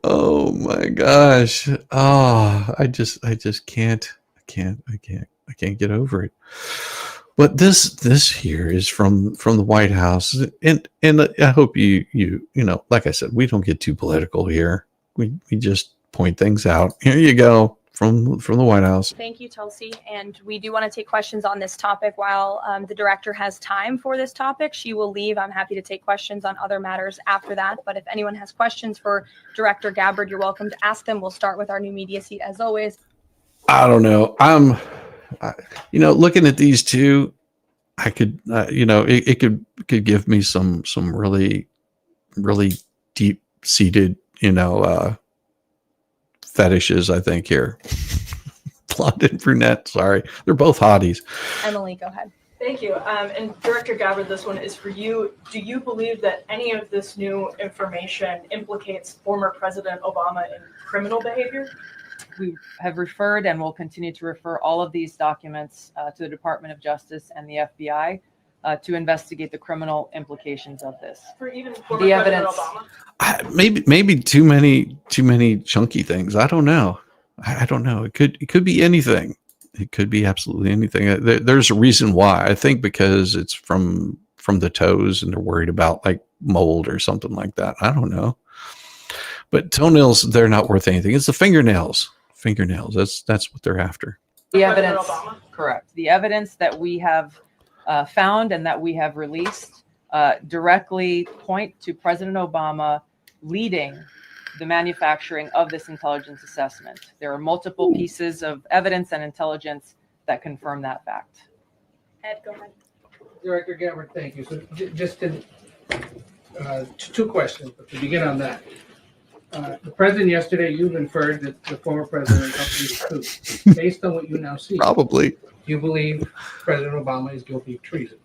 Oh my gosh. Oh, I just can't get over it. But this here is from the White House, and I hope you like I said, we don't get too political here. We just point things out. Here you go from the White House. Thank you, Tulsi. And we do want to take questions on this topic while the director has time for this topic. She will leave. I'm happy to take questions on other matters after that. But if anyone has questions for Director Gabbard, you're welcome to ask them. We'll start with our new media seat as always. I don't know. Looking at these two, I could, it could give me some really, really deep seated, fetishes, I think here. Blonde and brunette. Sorry. They're both hotties. Emily, go ahead. Thank you. And Director Gabbard, this one is for you. Do you believe that any of this new information implicates former President Obama in criminal behavior? We have referred and will continue to refer all of these documents to the Department of Justice and the FBI to investigate the criminal implications of this. For even former The President evidence. Obama? Maybe too many chunky things. I don't know. I don't know. It could be anything. It could be absolutely anything. There's a reason why. I think because it's from the toes, and they're worried about like mold or something like that. I don't know. But toenails, they're not worth anything. It's the fingernails. fingernails. That's what they're after. The President evidence, Obama? correct. The evidence that we have found and that we have released directly point to President Obama leading the manufacturing of this intelligence assessment. There are multiple pieces of evidence and intelligence that confirm that fact. Ed, go ahead. Director Gabbard, thank you. So just to, two questions, but to begin on that. The president yesterday, you've inferred that the former president helped you coup. Based on what you now see, Probably. do you believe President Obama is guilty of treason?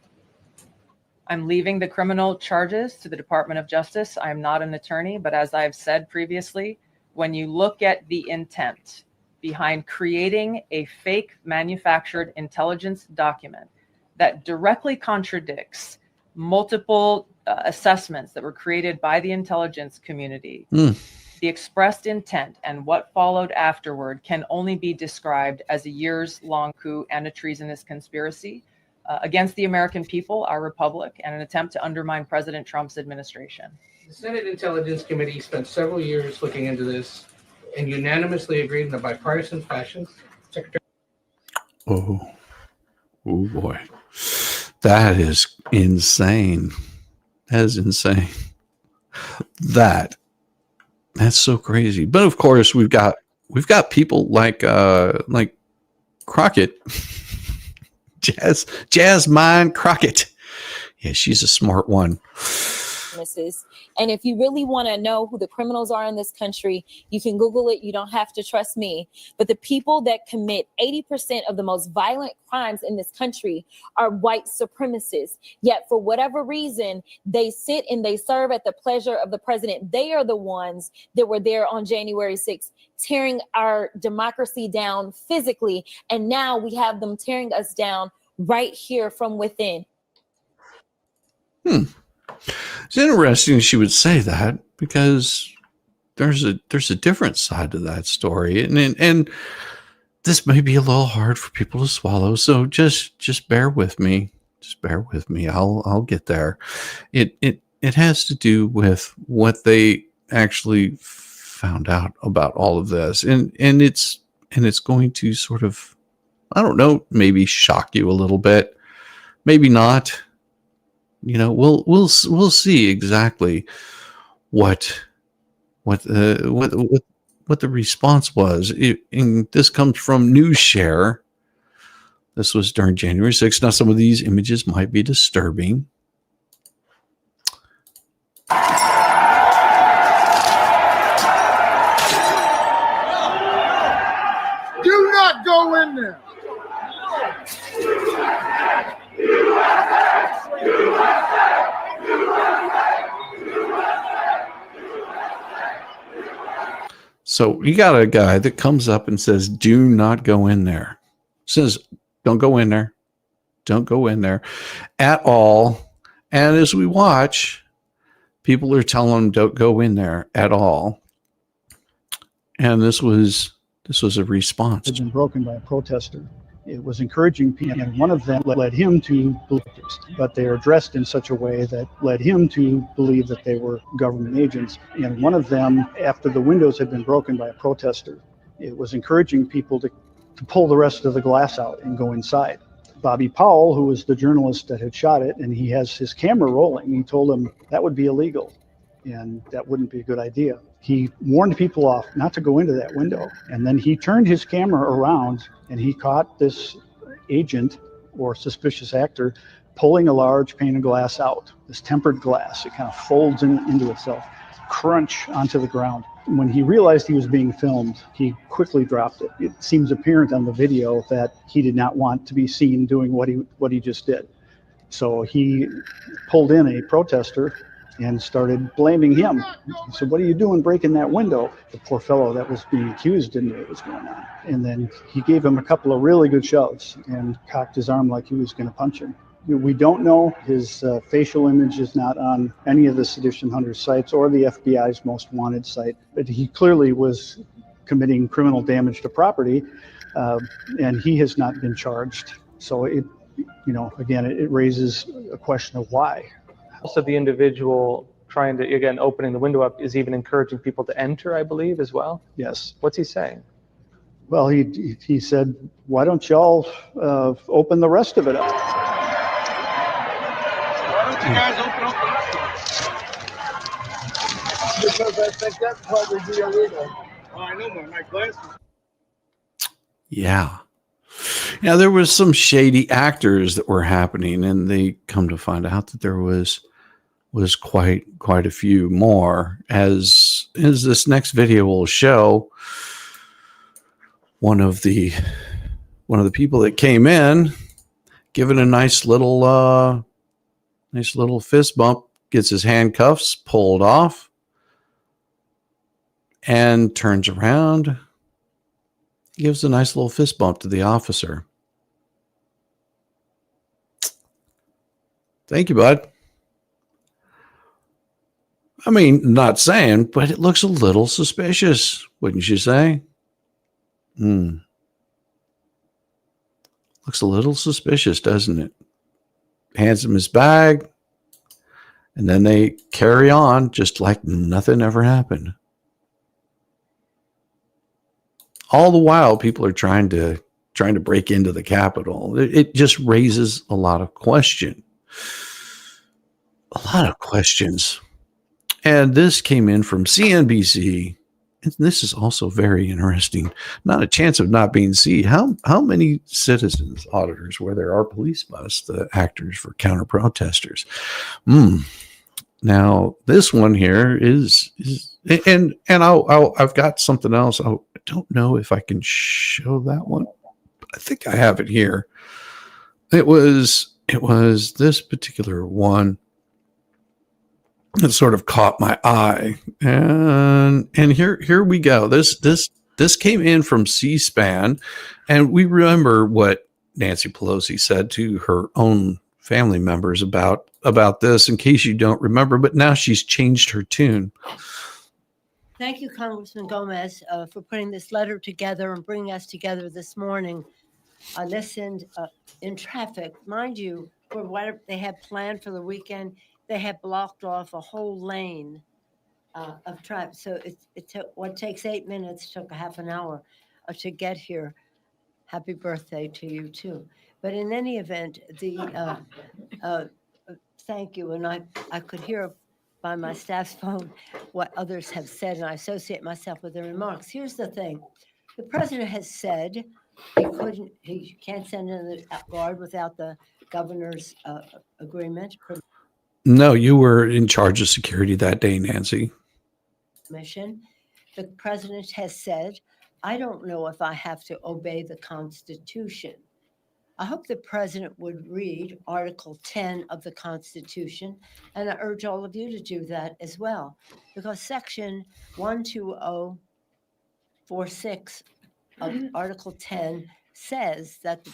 I'm leaving the criminal charges to the Department of Justice. I'm not an attorney, but as I've said previously, when you look at the intent behind creating a fake manufactured intelligence document that directly contradicts multiple assessments that were created by the intelligence community, the expressed intent and what followed afterward can only be described as a years-long coup and a treasonous conspiracy against the American people, our republic, and an attempt to undermine President Trump's administration. The Senate Intelligence Committee spent several years looking into this and unanimously agreed in a bipartisan fashion. Secretary. Oh boy. That is insane. That is insane. That's so crazy. But of course, we've got people like Crockett, Jasmine Crockett. Yeah, she's a smart one. And if you really want to know who the criminals are in this country, you can Google it. You don't have to trust me. But the people that commit 80% of the most violent crimes in this country are white supremacists. Yet for whatever reason, they sit and they serve at the pleasure of the president. They are the ones that were there on January 6th, tearing our democracy down physically. And now we have them tearing us down right here from within. It's interesting she would say that because there's a different side to that story, and this may be a little hard for people to swallow. So just bear with me. Just bear with me. I'll get there. It has to do with what they actually found out about all of this, and it's going to sort of, I don't know, maybe shock you a little bit, maybe not. You know, we'll see exactly what the response was. And this comes from NewsShare. This was during January 6th. Now, some of these images might be disturbing. Do not go in there. So you got a guy that comes up and says, do not go in there. Says, don't go in there. Don't go in there at all. And as we watch, people are telling him, don't go in there at all. And this was a response. Had been broken by a protester. It was encouraging people, and one of them led him to believe this, but they are dressed in such a way that led him to believe that they were government agents. And one of them, after the windows had been broken by a protester, it was encouraging people to pull the rest of the glass out and go inside. Bobby Powell, who was the journalist that had shot it, and he has his camera rolling, he told him that would be illegal and that wouldn't be a good idea. He warned people off not to go into that window. And then he turned his camera around and he caught this agent or suspicious actor pulling a large pane of glass out, this tempered glass. It kind of folds into itself, crunch onto the ground. When he realized he was being filmed, he quickly dropped it. It seems apparent on the video that he did not want to be seen doing what he just did. So he pulled in a protester and started blaming him. He said, what are you doing breaking that window? The poor fellow that was being accused didn't know what was going on. And then he gave him a couple of really good shoves and cocked his arm like he was going to punch him. We don't know. His facial image is not on any of the Sedition Hunters sites or the FBI's most wanted site, but he clearly was committing criminal damage to property, and he has not been charged. So it raises a question of why. Also, the individual trying to, again, opening the window up is even encouraging people to enter, I believe, as well. Yes. What's he saying? Well, he said, why don't y'all open the rest of it up? Why don't you guys open up the rest of it? Because I think that'd probably be illegal. Oh, I know my glasses. Yeah. Now there was some shady actors that were happening, and they come to find out that there was quite a few more, as this next video will show. One of the people that came in, given a nice little fist bump, gets his handcuffs pulled off and turns around, gives a nice little fist bump to the officer. Thank you, bud. I mean, not saying, but it looks a little suspicious, wouldn't you say? Looks a little suspicious, doesn't it? Hands him his bag, and then they carry on just like nothing ever happened. All the while, people are trying to break into the Capitol. It just raises a lot of questions. And this came in from CNBC. And this is also very interesting. Not a chance of not being seen. How many citizens auditors where there are police bust the actors for counter protesters? Now this one here is I've got something else. I don't know if I can show that one. I think I have it here. It was this particular one that sort of caught my eye, and here we go. This came in from C-SPAN, and we remember what Nancy Pelosi said to her own family members about this, in case you don't remember, but now she's changed her tune. Thank you, Congressman Gomez, for putting this letter together and bringing us together this morning. I listened in traffic, mind you, for what they had planned for the weekend. They had blocked off a whole lane of traffic. So it took what takes 8 minutes took a half an hour to get here. Happy birthday to you too. But in any event, thank you. And I could hear by my staff's phone what others have said, and I associate myself with their remarks. Here's the thing. The president has said he can't send in the guard without the governor's agreement. No, you were in charge of security that day, Nancy. Mission. The president has said, I don't know if I have to obey the Constitution. I hope the president would read Article 10 of the Constitution, and I urge all of you to do that as well, because Section 12046 of Article 10 says that the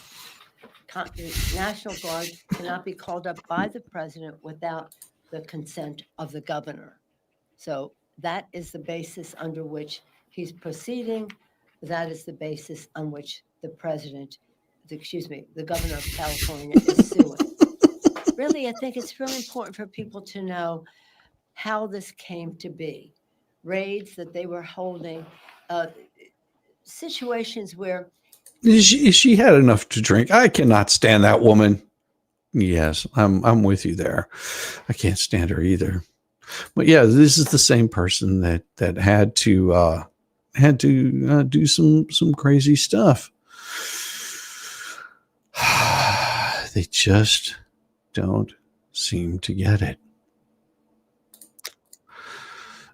National Guard cannot be called up by the president without the consent of the governor. So that is the basis under which he's proceeding. That is the basis on which the governor of California is suing. Really, I think it's really important for people to know how this came to be. Raids that they were holding, situations where She had enough to drink. I cannot stand that woman. Yes, I'm with you there. I can't stand her either. But yeah, this is the same person that had to do some crazy stuff. They just don't seem to get it.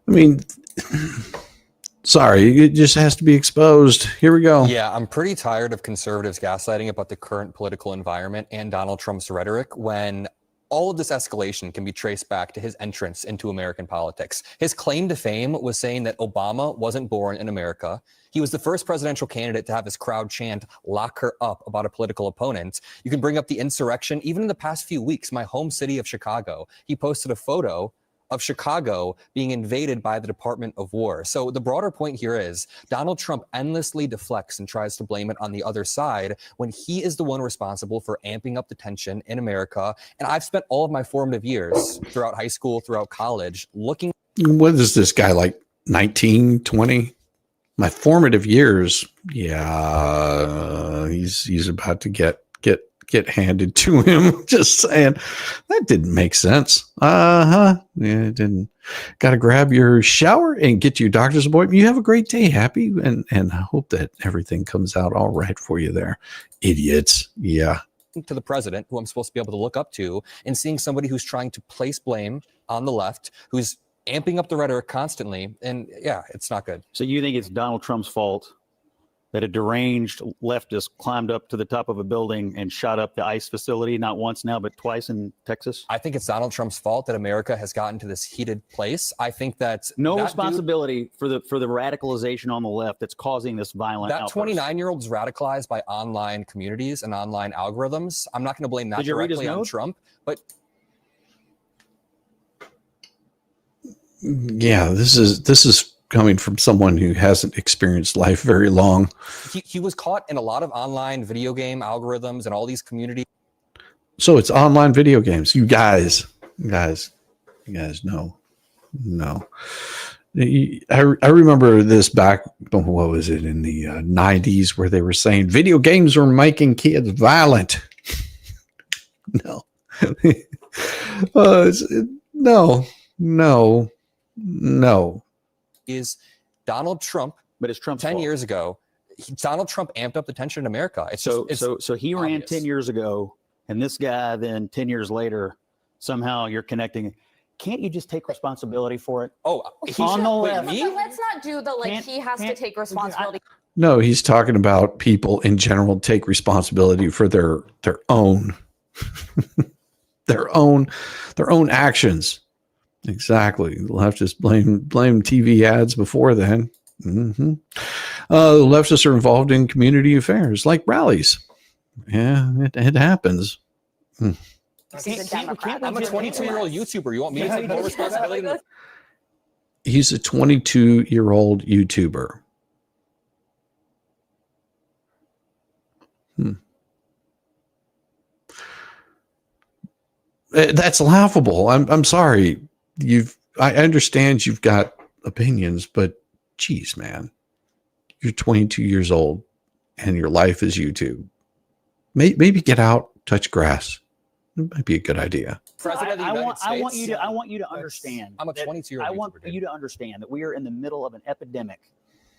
I mean, sorry, it just has to be exposed. Here we go. Yeah, I'm pretty tired of conservatives gaslighting about the current political environment and Donald Trump's rhetoric when all of this escalation can be traced back to his entrance into American politics. His claim to fame was saying that Obama wasn't born in America. He was the first presidential candidate to have his crowd chant, "Lock her up," about a political opponent. You can bring up the insurrection. Even in the past few weeks, my home city of Chicago, he posted a photo of Chicago being invaded by the Department of War. So the broader point here is Donald Trump endlessly deflects and tries to blame it on the other side when he is the one responsible for amping up the tension in America. And I've spent all of my formative years throughout high school, throughout college, looking. What is this guy, like 19, 20? My formative years, yeah, he's about to get handed to him. Just saying, that didn't make sense. Yeah, it didn't. Got to grab your shower and get to your doctor's appointment. You have a great day, Happy, and I hope that everything comes out all right for you there, idiots. Yeah. To the president, who I'm supposed to be able to look up to, and seeing somebody who's trying to place blame on the left, who's amping up the rhetoric constantly, and yeah, it's not good. So you think it's Donald Trump's fault that a deranged leftist climbed up to the top of a building and shot up the ICE facility, not once now, but twice in Texas? I think it's Donald Trump's fault that America has gotten to this heated place. I think that no responsibility for the radicalization on the left that's causing this violent outburst. 29-year-old is radicalized by online communities and online algorithms. I'm not going to blame that directly on Trump, but yeah, this is coming from someone who hasn't experienced life very long. He was caught in a lot of online video game algorithms and all these communities. So it's online video games. You guys, no. I remember this back, what was it, in the 90s, where they were saying video games were making kids violent. No. No. Is Donald Trump, but it's Trump's 10 fault. Years ago, Donald Trump amped up the tension in America. So he ran 10 years ago, and this guy then 10 years later, somehow you're connecting. Can't you just take responsibility for it? Oh, on the left. But let's not do the he has to take responsibility. No, he's talking about people in general take responsibility for their own their own actions. Exactly. The leftists blame TV ads before then. The leftists are involved in community affairs like rallies. Yeah, it happens. I'm a 22-year-old YouTuber. You want me to take more responsibility? He's a 22-year-old YouTuber. That's laughable. I'm sorry. I understand you've got opinions, but geez, man, you're 22 years old and your life is YouTube. Maybe get out, touch grass. It might be a good idea. President of the United States. I want you to understand. I'm a 22-year-old. I want you to understand that we are in the middle of an epidemic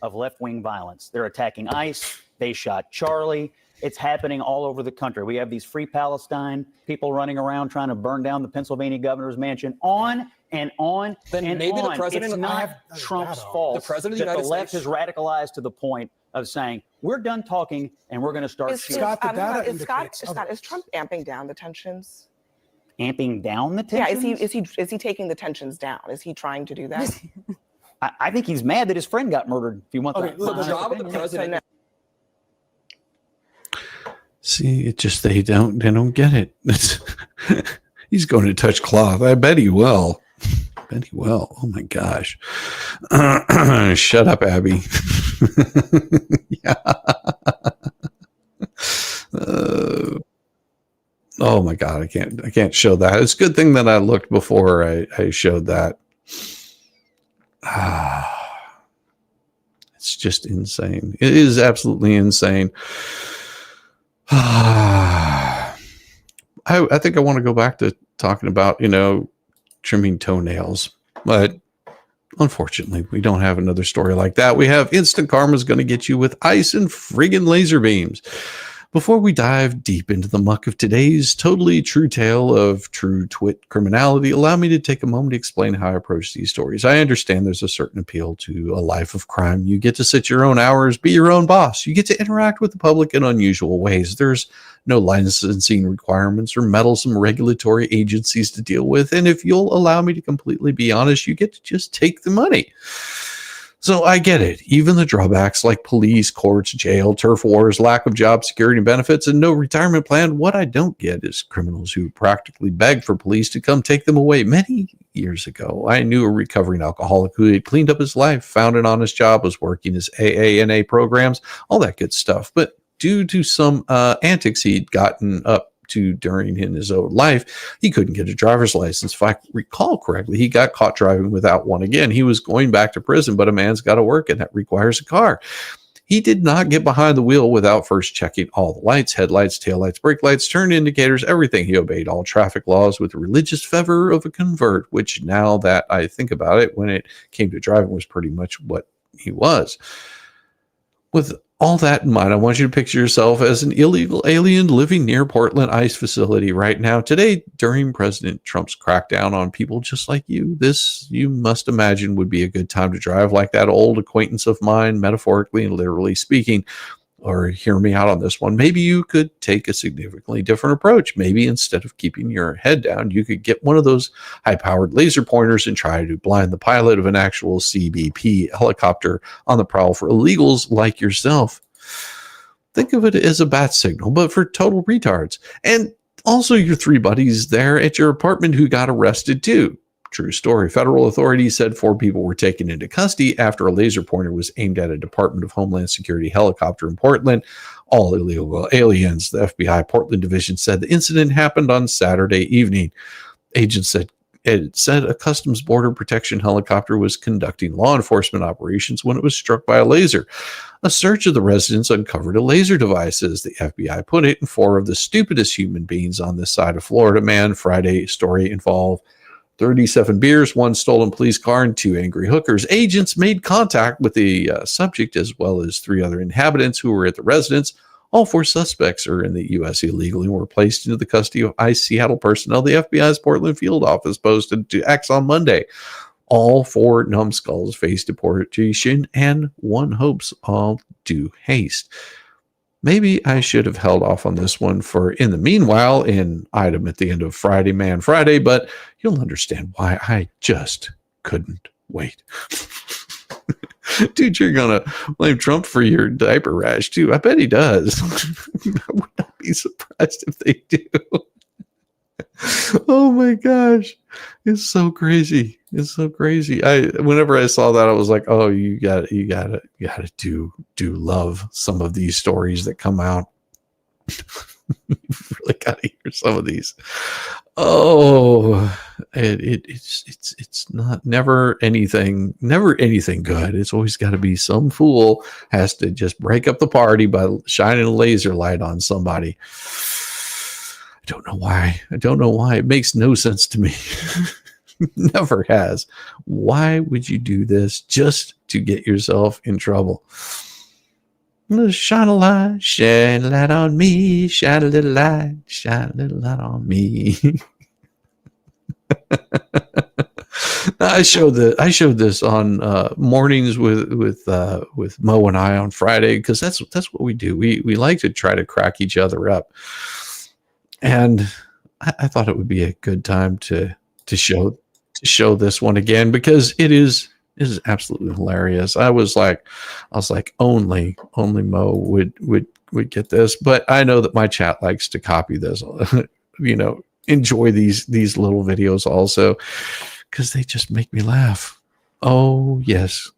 of left-wing violence. They're attacking ICE. They shot Charlie. It's happening all over the country. We have these Free Palestine people running around trying to burn down the Pennsylvania governor's mansion. On and on. Then and maybe on. the president It's not Trump's fault. The president of the that the United left States is radicalized to the point of saying we're done talking and we're going to start shooting. Scott, is Trump amping down the tensions? Amping down the tensions? Yeah, is he taking the tensions down? Is he trying to do that? I think he's mad that his friend got murdered. If you want that. The job of the president. See, it just they don't get it. He's going to touch cloth. I bet he will. Oh my gosh. Shut up, Abby. Yeah. Oh my God, I can't show that. It's a good thing that I looked before I showed that. It's just insane. It is absolutely insane. I think I want to go back to talking about, trimming toenails, but unfortunately we don't have another story like that. We have instant karma's going to get you with ice and friggin' laser beams. Before we dive deep into the muck of today's totally true tale of true twit criminality, allow me to take a moment to explain how I approach these stories. I understand there's a certain appeal to a life of crime. You get to set your own hours, be your own boss. You get to interact with the public in unusual ways. There's no licensing requirements or meddlesome regulatory agencies to deal with. And if you'll allow me to completely be honest, you get to just take the money. So I get it. Even the drawbacks like police, courts, jail, turf wars, lack of job security and benefits, and no retirement plan. What I don't get is criminals who practically beg for police to come take them away. Many years ago, I knew a recovering alcoholic who had cleaned up his life, found an honest job, was working his AA and A programs, all that good stuff. But due to some antics he'd gotten up to during in his own life. He couldn't get a driver's license. If I recall correctly, he got caught driving without one again. He was going back to prison, but a man's got to work, and that requires a car. He did not get behind the wheel without first checking all the lights, headlights, taillights, brake lights, turn indicators, everything. He obeyed all traffic laws with the religious fervor of a convert, which now that I think about it, when it came to driving was pretty much what he was. With all that in mind, I want you to picture yourself as an illegal alien living near Portland ICE facility right now. Today, during President Trump's crackdown on people just like you, this, you must imagine, would be a good time to drive like that old acquaintance of mine, metaphorically and literally speaking. Or hear me out on this one. Maybe you could take a significantly different approach. Maybe instead of keeping your head down, you could get one of those high-powered laser pointers and try to blind the pilot of an actual CBP helicopter on the prowl for illegals like yourself. Think of it as a bat signal, but for total retards. And also your 3 buddies there at your apartment who got arrested too. True story. Federal authorities said 4 people were taken into custody after a laser pointer was aimed at a Department of Homeland Security helicopter in Portland. All illegal aliens. The FBI Portland division said the incident happened on Saturday evening. Agents said a Customs Border Protection helicopter was conducting law enforcement operations when it was struck by a laser. A search of the residence uncovered a laser device, as the FBI put it, and 4 of the stupidest human beings on this side of Florida. Man, Friday story involved 37 beers, 1 stolen police car, and 2 angry hookers. Agents made contact with the subject as well as 3 other inhabitants who were at the residence. All 4 suspects are in the U.S. illegally and were placed into the custody of ICE Seattle personnel. The FBI's Portland field office posted to X on Monday. All 4 numbskulls face deportation, and one hopes all due haste. Maybe I should have held off on this one for in the meanwhile in item at the end of Friday Man Friday, but you'll understand why I just couldn't wait. Dude, you're going to blame Trump for your diaper rash too. I bet he does. I would not be surprised if they do. Oh my gosh. It's so crazy. It's so crazy. Whenever I saw that, I was like, oh, you gotta do love some of these stories that come out. You really gotta hear some of these. Oh, it's never anything good. It's always got to be some fool has to just break up the party by shining a laser light on somebody. I don't know why. It makes no sense to me. Never has. Why would you do this just to get yourself in trouble? Shine a light on me, shine a little light on me. I showed this on mornings with Mo and I on Friday, because that's what we do. We like to try to crack each other up, and I thought it would be a good time to show this one again, because it is absolutely hilarious. I was like only Mo would get this, but I know that my chat likes to copy this. Enjoy these little videos also, because they just make me laugh. Oh yes,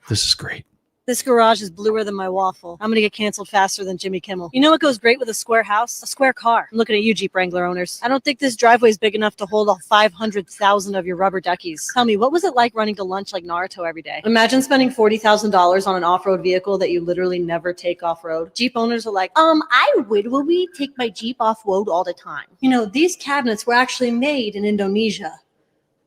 this is great. This garage is bluer than my waffle. I'm gonna get canceled faster than Jimmy Kimmel. You know what goes great with a square house? A square car. I'm looking at you, Jeep Wrangler owners. I don't think this driveway is big enough to hold all 500,000 of your rubber duckies. Tell me, what was it like running to lunch like Naruto every day? Imagine spending $40,000 on an off-road vehicle that you literally never take off-road. Jeep owners are like, I would take my Jeep off-road all the time. You know, these cabinets were actually made in Indonesia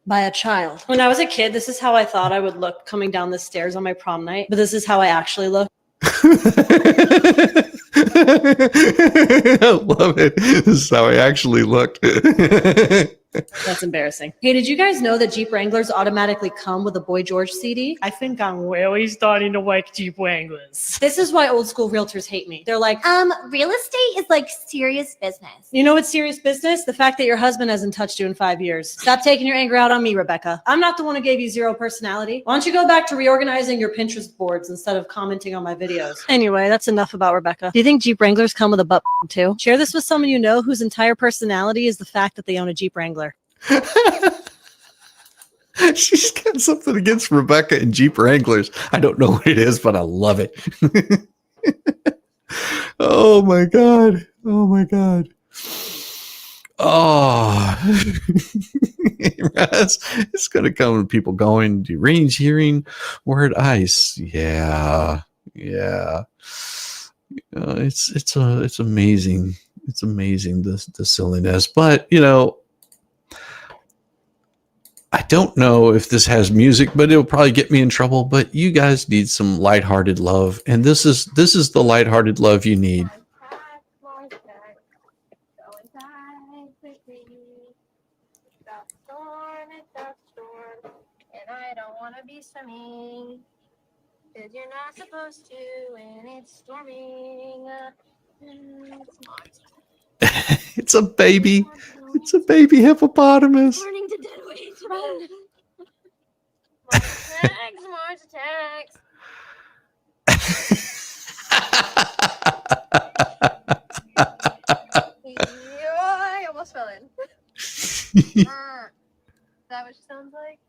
by a child. When I was a kid, this is how I thought I would look coming down the stairs on my prom night, but this is how I actually look. I love it. This is how I actually looked. That's embarrassing. Hey, did you guys know that Jeep Wranglers automatically come with a Boy George CD? I think I'm really starting to like Jeep Wranglers. This is why old school realtors hate me. They're like, real estate is like serious business. You know what's serious business? The fact that your husband hasn't touched you in 5 years. Stop taking your anger out on me, Rebecca. I'm not the one who gave you 0 personality. Why don't you go back to reorganizing your Pinterest boards instead of commenting on my videos? Anyway, that's enough about Rebecca. Do you think Jeep Wranglers come with a butt too? Share this with someone you know whose entire personality is the fact that they own a Jeep Wrangler. She's got something against Rebecca and Jeep Wranglers. I don't know what it is, but I love it. Oh my God. Oh, it's going to come with people going to range hearing word ice. Yeah. It's amazing. It's amazing the silliness. But I don't know if this has music, but it'll probably get me in trouble. But you guys need some lighthearted love, and this is the lighthearted love you need. And I don't want to be swimming, because you're not supposed to when it's storming. It's a baby. It's a baby hippopotamus. Turning to dead weight. Mars attacks. I almost fell in. Is that what she sounds like?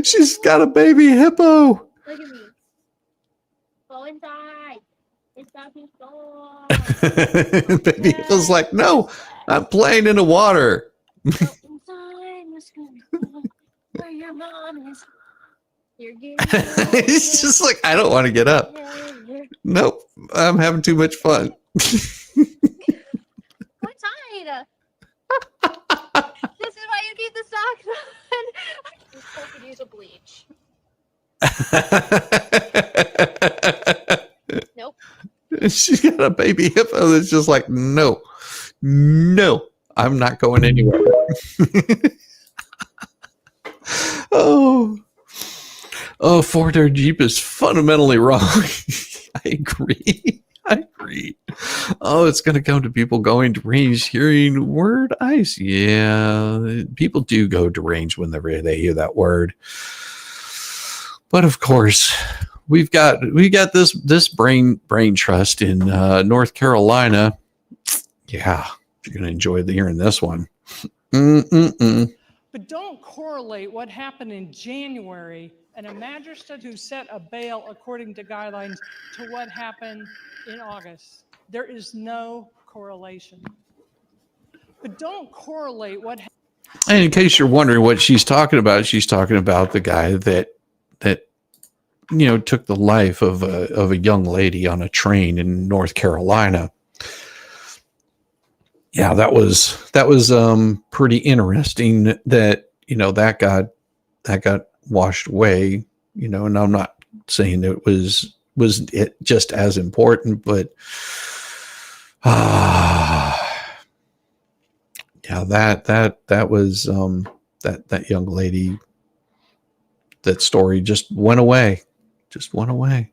She's got a baby hippo. Look at me. Go inside. It's about to storm. Baby hippo's like, no, I'm playing in the water. Inside the school where your mom is. You're getting He's just like, I don't want to get up. Nope, I'm having too much fun. Go inside. This is why you keep the socks on. I could use a bleach. Nope. She's got a baby hippo that's just like, no, I'm not going anywhere. Oh, Ford Jeep is fundamentally wrong. I agree. Oh, it's going to come to people going deranged hearing word ice. Yeah, people do go deranged when they hear that word. But of course, we got this brain trust in North Carolina. Yeah, you're going to enjoy hearing this one. But don't correlate what happened in January and a magistrate who set a bail according to guidelines to what happened in August. There is no correlation. But don't correlate what happened. And in case you're wondering what she's talking about the guy that took the life of a young lady on a train in North Carolina. Yeah, that was pretty interesting that that got washed away, and I'm not saying it was it just as important, but yeah, that was that young lady, that story just went away. Just went away,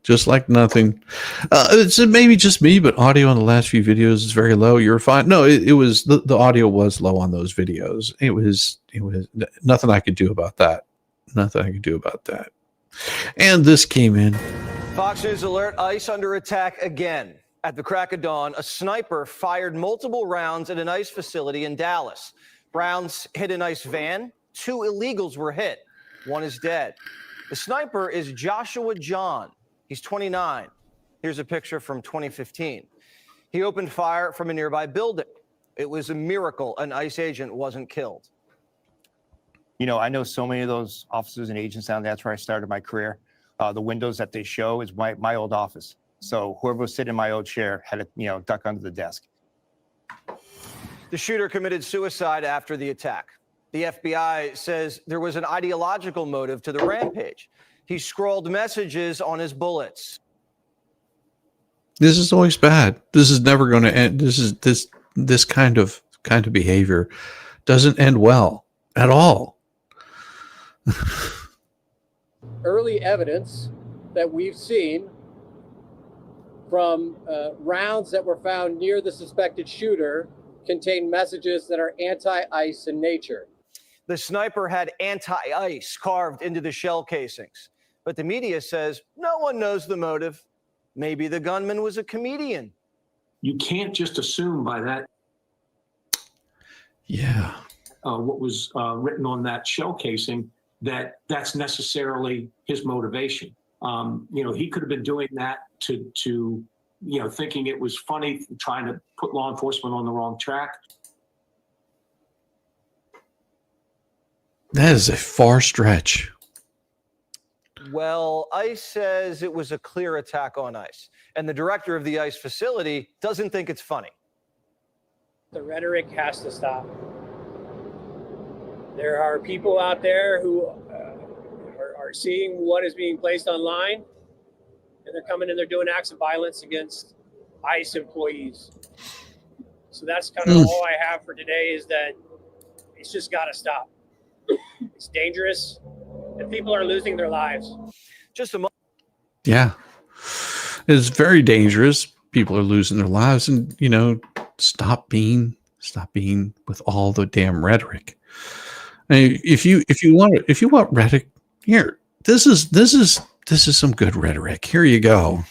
just like nothing. It's maybe just me, but audio on the last few videos is very low. You're fine. No, it was the audio was low on those videos. It was nothing I could do about that. And this came in. Fox News alert: ICE under attack again. At the crack of dawn, a sniper fired multiple rounds at an ICE facility in Dallas. Rounds hit an ICE van. 2 illegals were hit. 1 is dead. The sniper is Joshua John. He's 29. Here's a picture from 2015. He opened fire from a nearby building. It was a miracle an ICE agent wasn't killed. I know so many of those officers and agents down there. That's where I started my career. The windows that they show is my old office. So whoever was sitting in my old chair had to, duck under the desk. The shooter committed suicide after the attack. The FBI says there was an ideological motive to the rampage. He scrawled messages on his bullets. This is always bad. This is never going to end. This kind of behavior doesn't end well at all. Early evidence that we've seen from rounds that were found near the suspected shooter contain messages that are anti-ICE in nature. The sniper had anti-ICE carved into the shell casings. But the media says no one knows the motive. Maybe the gunman was a comedian. You can't just assume by that. Yeah. what was written on that shell casing, that's necessarily his motivation. He could have been doing that to thinking it was funny, trying to put law enforcement on the wrong track. That is a far stretch. Well, ICE says it was a clear attack on ICE, and the director of the ICE facility doesn't think it's funny. The rhetoric has to stop. There are people out there who are seeing what is being placed online, and they're coming and they're doing acts of violence against ICE employees. So that's kind of all I have for today, is that it's just got to stop. It's dangerous, and people are losing their lives. Just a moment. Yeah. It's very dangerous. People are losing their lives, and stop being with all the damn rhetoric. I mean, if you want rhetoric, here, this is some good rhetoric. Here you go.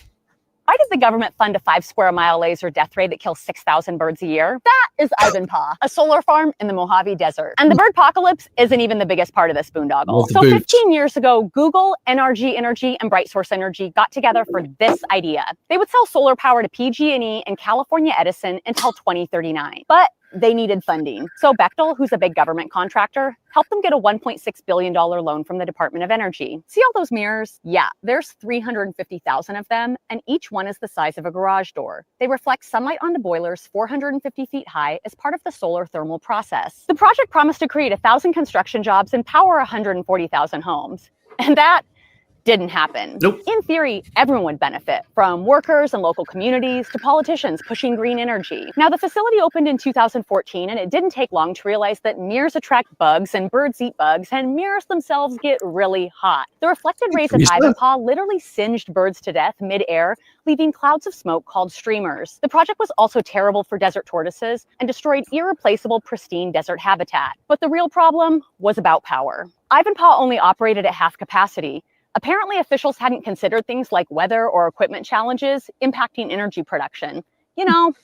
Why did the government fund a 5 square mile laser death ray that kills 6,000 birds a year? That is Ivanpah, a solar farm in the Mojave Desert. And the bird apocalypse isn't even the biggest part of this boondoggle. So 15 years ago, Google, NRG Energy, and Bright Source Energy got together for this idea. They would sell solar power to PG&E and California Edison until 2039. But they needed funding. So Bechtel, who's a big government contractor, helped them get a $1.6 billion loan from the Department of Energy. See all those mirrors? Yeah, there's 350,000 of them, and each one is the size of a garage door. They reflect sunlight onto boilers 450 feet high as part of the solar thermal process. The project promised to create 1,000 construction jobs and power 140,000 homes. And that didn't happen. Nope. In theory, everyone would benefit, from workers and local communities to politicians pushing green energy. Now, the facility opened in 2014, and it didn't take long to realize that mirrors attract bugs and birds eat bugs, and mirrors themselves get really hot. The reflected rays of Ivanpah literally singed birds to death mid-air, leaving clouds of smoke called streamers. The project was also terrible for desert tortoises and destroyed irreplaceable, pristine desert habitat. But the real problem was about power. Ivanpah only operated at half capacity. Apparently, officials hadn't considered things like weather or equipment challenges impacting energy production.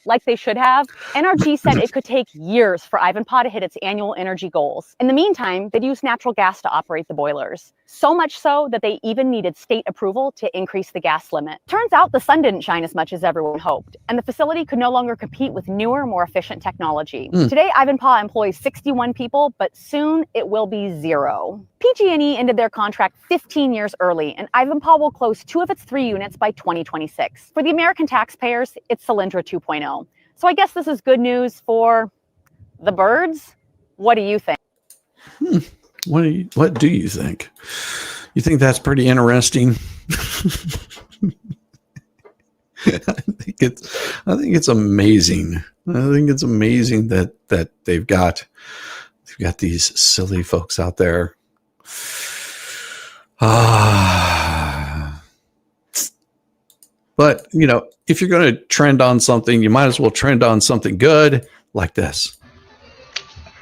Like they should have. NRG said it could take years for Ivanpah to hit its annual energy goals. In the meantime, they'd use natural gas to operate the boilers. So much so that they even needed state approval to increase the gas limit. Turns out the sun didn't shine as much as everyone hoped, and the facility could no longer compete with newer, more efficient technology. Today, Ivanpah employs 61 people, but soon it will be 0. PG&E ended their contract 15 years early, and Ivanpah will close 2 of its 3 units by 2026. For the American taxpayers, it's Solyndra 2.0. So I guess this is good news for the birds. What do you think? What do you think? You think that's pretty interesting? I think it's amazing. I think it's amazing that they've got these silly folks out there. But if you're going to trend on something, you might as well trend on something good like this.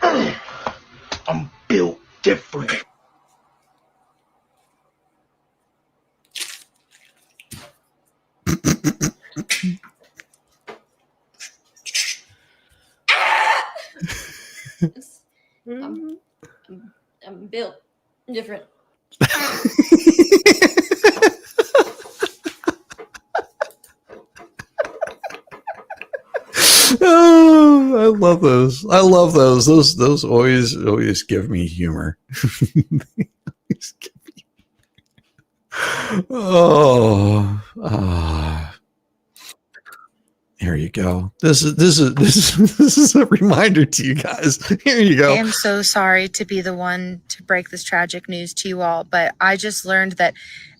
I'm built different. I'm built different. Oh, I love those. I love those. Those always give me humor. Here you go. This is a reminder to you guys. Here you go. I am so sorry to be the one to break this tragic news to you all, but I just learned that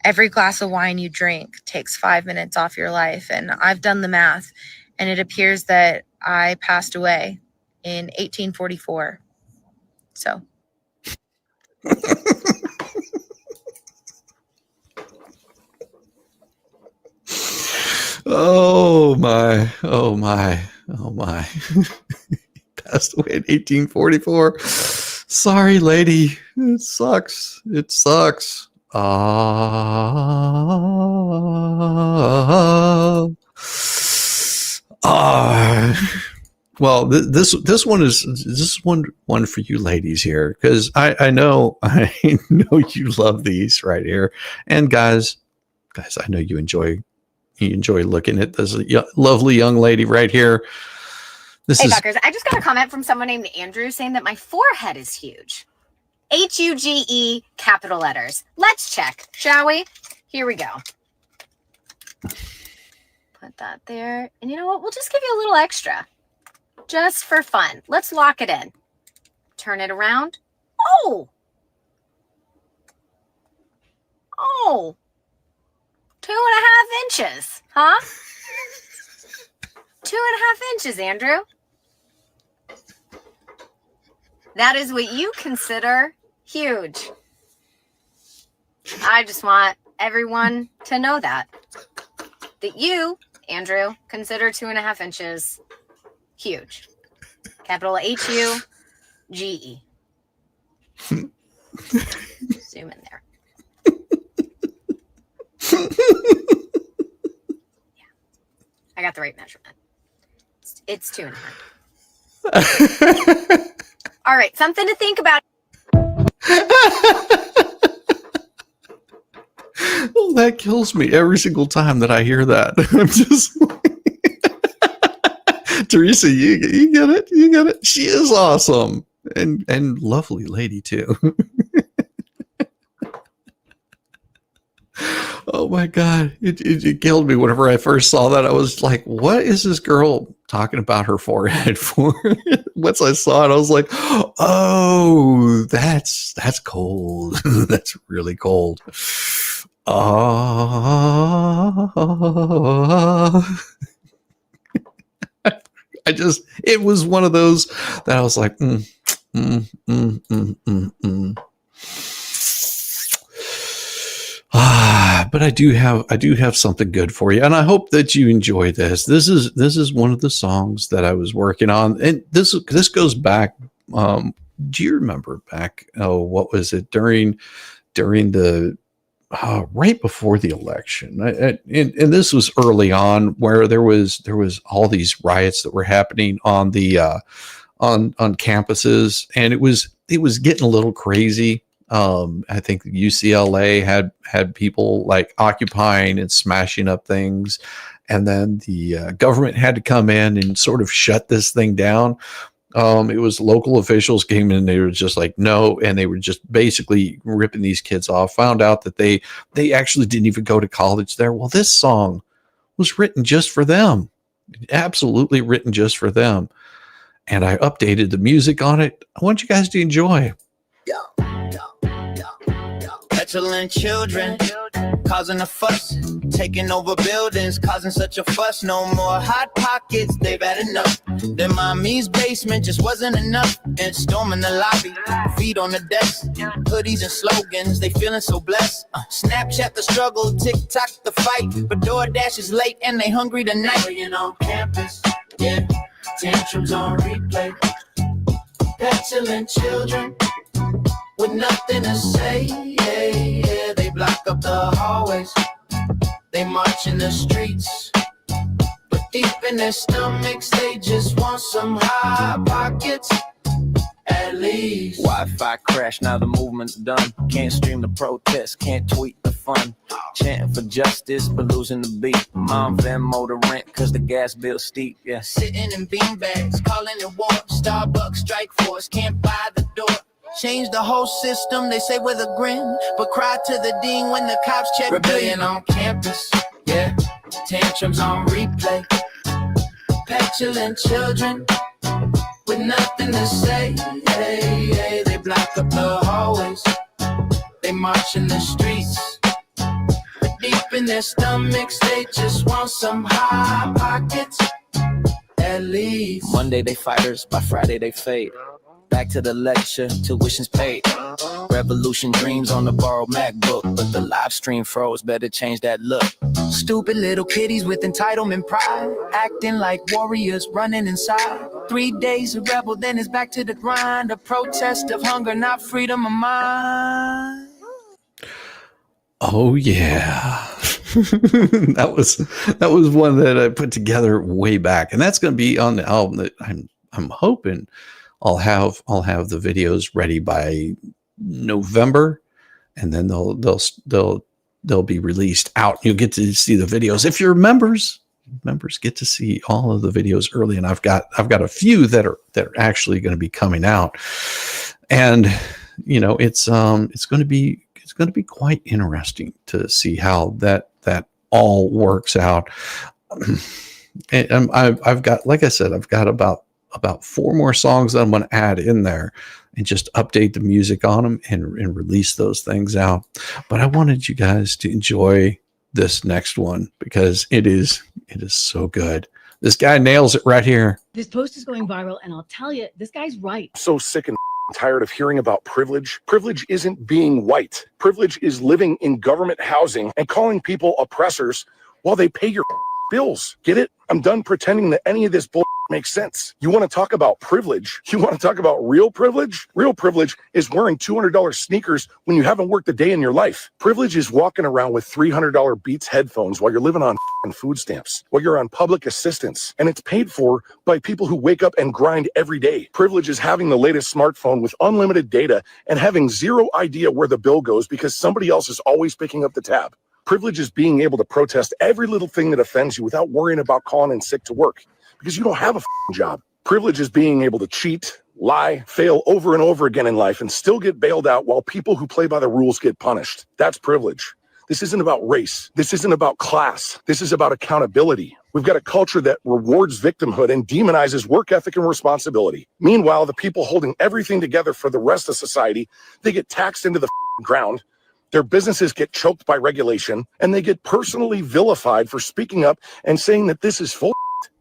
every glass of wine you drink takes 5 minutes off your life, and I've done the math, and it appears that I passed away in 1844. So. Oh my. Passed away in 1844. Sorry, lady. It sucks. Well, this one for you ladies here, because I know you love these right here, and guys, I know you enjoy looking at this lovely young lady right here. Hey, Buckers, I just got a comment from someone named Andrew saying that my forehead is huge. Huge, capital letters. Let's check, shall we? Here we go. Put that there. And you know what? We'll just give you a little extra. Just for fun. Let's lock it in. Turn it around. Oh! 2.5 inches, huh? 2.5 inches, Andrew. That is what you consider huge. I just want everyone to know that you, Andrew, consider 2.5 inches huge. Capital Huge. Zoom in there. Yeah. I got the right measurement. It's 2.5. All right, something to think about. Well, that kills me every single time that I hear that. I'm just like, Teresa, you get it? You get it? She is awesome and lovely lady too. Oh my God. It killed me whenever I first saw that. I was like, what is this girl talking about her forehead for? Once I saw it, I was like, oh, that's cold. That's really cold. It was one of those that I was like, but I do have something good for you, and I hope that you enjoy this. This is one of the songs that I was working on, and this goes back. Do you remember back? Oh, what was it during the right before the election? And this was early on, where there was all these riots that were happening on the on campuses, and it was getting a little crazy. I think UCLA had people like occupying and smashing up things, and then the government had to come in and sort of shut this thing down. It was local officials came in and they were just like, no, and they were just basically ripping these kids off. Found out that they actually didn't even go to college there. Well, this song was written just for them, absolutely written just for them, and I updated the music on it. I want you guys to enjoy. Petulant children causing a fuss, taking over buildings, causing such a fuss. No more hot pockets, they've had enough. Their mommy's basement just wasn't enough. And storming the lobby, feet on the desk, hoodies and slogans, they feeling so blessed. Snapchat the struggle, TikTok the fight, but DoorDash is late and they hungry tonight. Praying on campus, yeah, tantrums on replay. Petulant children with nothing to say, yeah, they block up the hallways, they march in the streets, but deep in their stomachs, they just want some hot pockets, at least. Wi-Fi crash, now the movement's done. Can't stream the protest, can't tweet the fun. Chanting for justice, but losing the beat. Mom Venmo the rent, cause the gas bill's steep, yeah. Sitting in beanbags, calling it war, Starbucks strike force, can't buy the door. Change the whole system, they say with a grin, but cry to the dean when the cops check. Rebellion on campus, yeah, tantrums on replay. Petulant children with nothing to say, hey, they block up the hallways, they march in the streets, but deep in their stomachs, they just want some hot pockets, at least. Monday they fighters, by Friday they fade. Back to the lecture, tuition's paid. Revolution dreams on the borrowed MacBook, but the live stream froze, better change that look. Stupid little kitties with entitlement pride, acting like warriors running inside. 3 days a rebel, then it's back to the grind. A protest of hunger, not freedom of mind. Oh yeah. that was one that I put together way back, and that's going to be on the album that I'm hoping I'll have the videos ready by November, and then they'll be released out. You'll get to see the videos if you're members get to see all of the videos early, and I've got a few that are actually going to be coming out, and it's going to be quite interesting to see how that all works out. And I've got, like I said, I've got about 4 more songs that I'm going to add in there and just update the music on them and release those things out. But I wanted you guys to enjoy this next one because it is so good. This guy nails it right here. This post is going viral, and I'll tell you, this guy's right. So sick and tired of hearing about privilege. Privilege isn't being white. Privilege is living in government housing and calling people oppressors while they pay your bills. Get it? I'm done pretending that any of this bull makes sense. You want to talk about privilege? You want to talk about real privilege? Real privilege is wearing $200 sneakers when you haven't worked a day in your life. Privilege is walking around with $300 Beats headphones while you're living on food stamps, while you're on public assistance, and it's paid for by people who wake up and grind every day. Privilege is having the latest smartphone with unlimited data and having zero idea where the bill goes because somebody else is always picking up the tab. Privilege is being able to protest every little thing that offends you without worrying about calling in sick to work because you don't have a job. Privilege is being able to cheat, lie, fail over and over again in life and still get bailed out while people who play by the rules get punished. That's privilege. This isn't about race. This isn't about class. This is about accountability. We've got a culture that rewards victimhood and demonizes work ethic and responsibility. Meanwhile, the people holding everything together for the rest of society, they get taxed into the ground. Their businesses get choked by regulation, and they get personally vilified for speaking up and saying that this is full.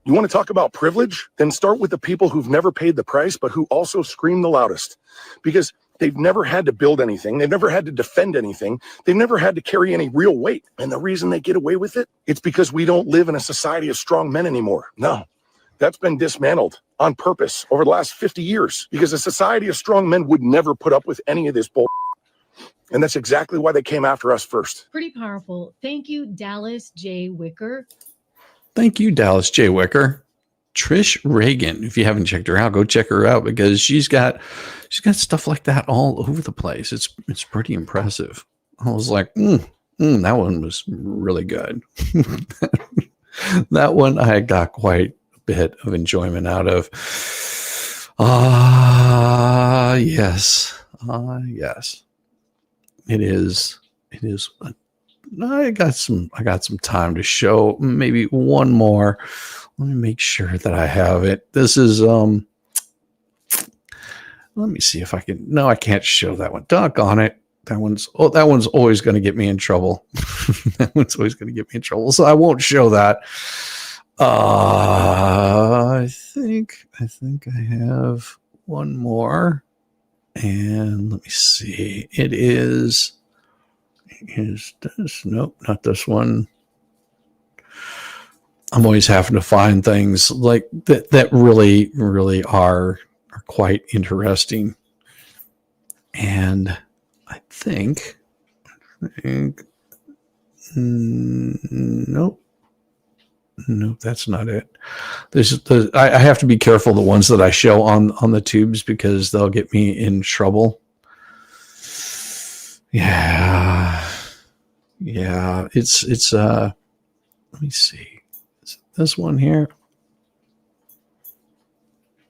You want to talk about privilege? Then start with the people who've never paid the price, but who also scream the loudest. Because they've never had to build anything. They've never had to defend anything. They've never had to carry any real weight. And the reason they get away with it, it's because we don't live in a society of strong men anymore. No, that's been dismantled on purpose over the last 50 years because a society of strong men would never put up with any of this bull. And that's exactly why they came after us first. Pretty powerful. Thank you, Dallas J. Wicker. Thank you, Dallas J. Wicker. Trish Reagan. If you haven't checked her out, go check her out because she's got stuff like that all over the place. It's pretty impressive. I was like, that one was really good. That one I got quite a bit of enjoyment out of. Yes. Yes. It is. I got some time to show maybe one more. Let me make sure that I have it. This is let me see if I can. No, I can't show that one. Duck on it. That one's always going to get me in trouble. That one's always going to get me in trouble. So I won't show that. I think I have one more. And let me see. It is this? Nope, not this one. I'm always having to find things like that really, really are quite interesting. And I think nope, that's not it. I have to be careful the ones that I show on the tubes because they'll get me in trouble. Yeah. It's let me see. Is it this one here?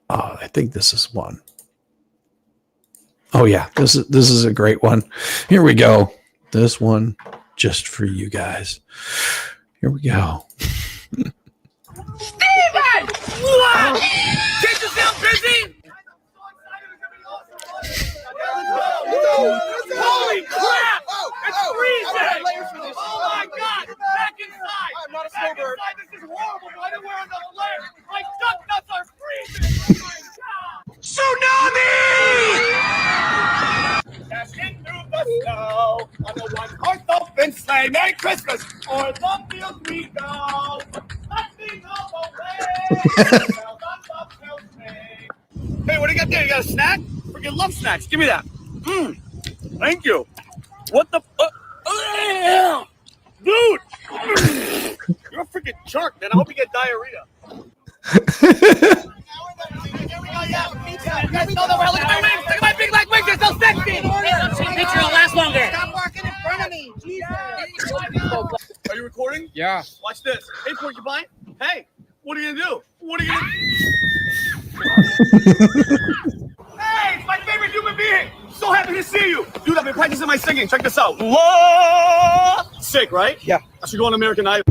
Oh, I think this is one. Oh yeah, this is a great one. Here we go. This one just for you guys. Here we go. Steven! Get yourself busy! Holy crap! It's freezing! Oh my god! Back inside! I'm not a snowbird. This is horrible. Why do I wear another layer? My duck nuts are freezing! Oh my god! Tsunami! Dashing through the snow on a one-horse open sleigh. Merry Christmas! O'er the fields we go. Nothing of Hey, what do you got there? You got a snack? Freaking love snacks. Give me that. Thank you. What the? Dude, freaking jerk, man. I hope you get diarrhea. You guys know that we're looking at my wings. Look at my big leg wings. They're so sexy. Picture will last longer. Stop walking in front of me. Jesus. Are you recording? Yeah. Watch this. Hey, porcupine. Hey, what are you gonna do? What are you gonna do? Hey, it's my favorite human being. So happy to see you. Dude, I've been practicing my singing. Check this out. Whoa! Sick, right? Yeah. I should go on American Idol.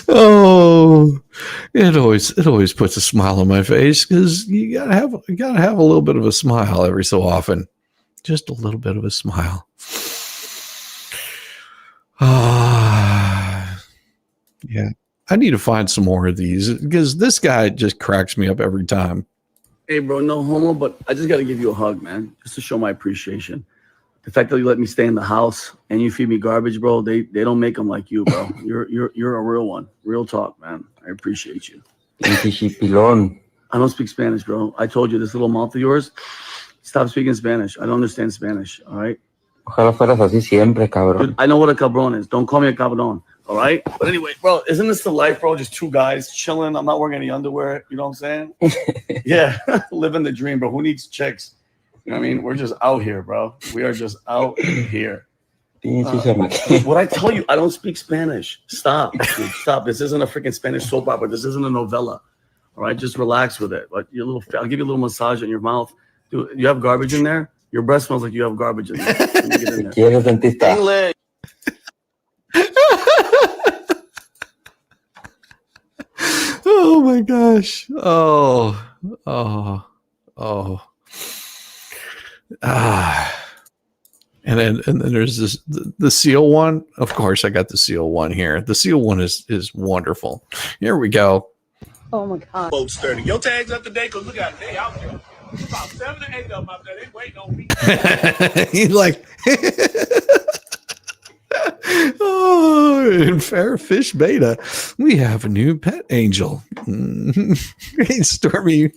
Oh, it always puts a smile on my face because you gotta have a little bit of a smile every so often, just a little bit of a smile. Yeah, I need to find some more of these because this guy just cracks me up every time. Hey, bro, no homo, but I just got to give you a hug, man, just to show my appreciation. The fact that you let me stay in the house and you feed me garbage, bro, they don't make them like you, bro. You're a real one. Real talk, man. I appreciate you. I don't speak Spanish, bro. I told you, this little mouth of yours, stop speaking Spanish. I don't understand Spanish, all right? Ojalá fueras así siempre, cabrón. Dude, I know what a cabrón is. Don't call me a cabrón, all right? But anyway, bro, isn't this the life, bro? Just two guys chilling. I'm not wearing any underwear. You know what I'm saying? Yeah, living the dream, bro. Who needs chicks? You know what I mean? We're just out here, bro. We are just out here. What I tell you, I don't speak Spanish. Stop, dude, stop. This isn't a freaking Spanish soap opera. This isn't a novella. All right, just relax with it. Like I'll give you a little massage in your mouth. Dude, you have garbage in there? Your breath smells like you have garbage in there. When you get in there. Oh my gosh. And then there's this the seal one. Of course, I got the seal one here. The seal one is wonderful. Here we go. Oh my God. Boat sturdy. Your tags up to date, because look at they out there. About 7 or 8 of them out there. They waiting on me. He's like, oh, in Fair Fish Beta, we have a new pet angel. Hey, Stormy,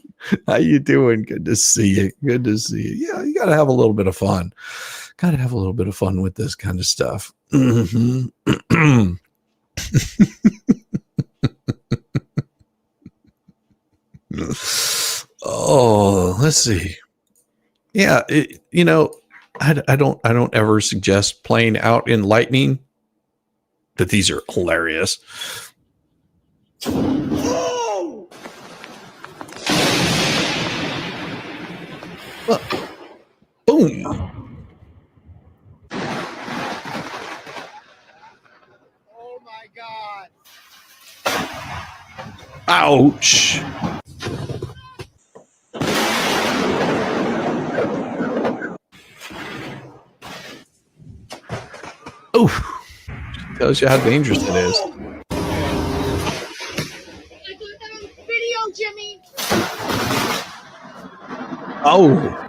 how you doing? Good to see you. Good to see you. Yeah, you got to have a little bit of fun. Got to have a little bit of fun with this kind of stuff. Mm-hmm. Oh, let's see. Yeah, I don't ever suggest playing out in lightning, but these are hilarious. Oh! Boom. Oh my God. Ouch. Oh, tells you how dangerous it is. Video, Jimmy. Oh.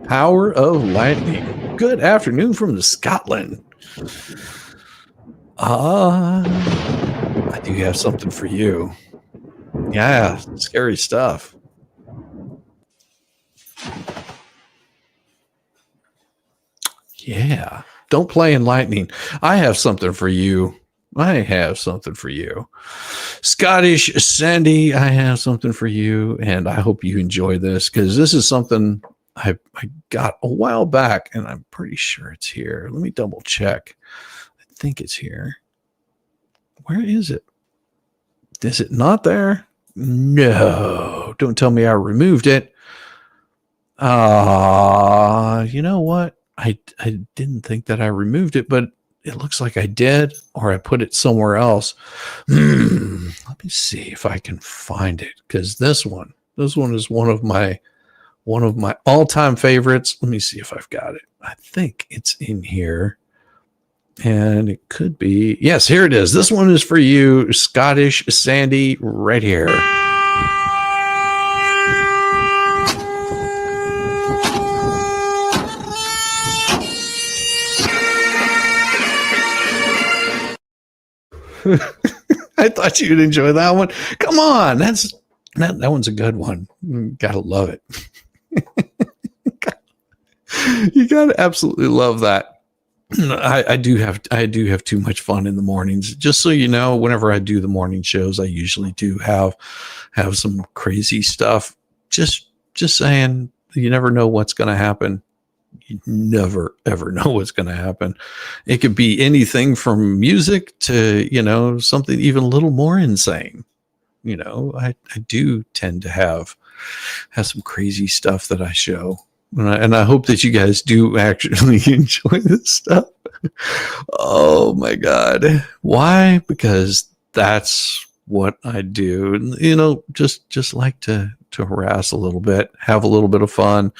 Power of lightning. Good afternoon from Scotland. I do have something for you. Yeah, scary stuff. Yeah, don't play in lightning. I have something for you. Scottish Sandy, I have something for you, and I hope you enjoy this because this is something I got a while back, and I'm pretty sure it's here. Let me double check. I think it's here. Where is it? Is it not there? No, don't tell me I removed it. You know what? I didn't think that I removed it, but it looks like I did, or I put it somewhere else. Let me see if I can find it, because this one is one of my all-time favorites. Let me see if I've got it. I think it's in here. And it could be, yes, here it is. This one is for you, Scottish Sandy, right here. I thought you'd enjoy that one. Come on, that one's a good one. Gotta love it. You gotta absolutely love that. I do have too much fun in the mornings. Just so you know, whenever I do the morning shows, I usually do have some crazy stuff. Just saying, you never know what's going to happen. You never ever know what's going to happen. It could be anything from music to, something even a little more insane. I do tend to have some crazy stuff that I show. And I hope that you guys do actually enjoy this stuff. Oh my God. Why? Because that's what I do. Just like to harass a little bit, have a little bit of fun.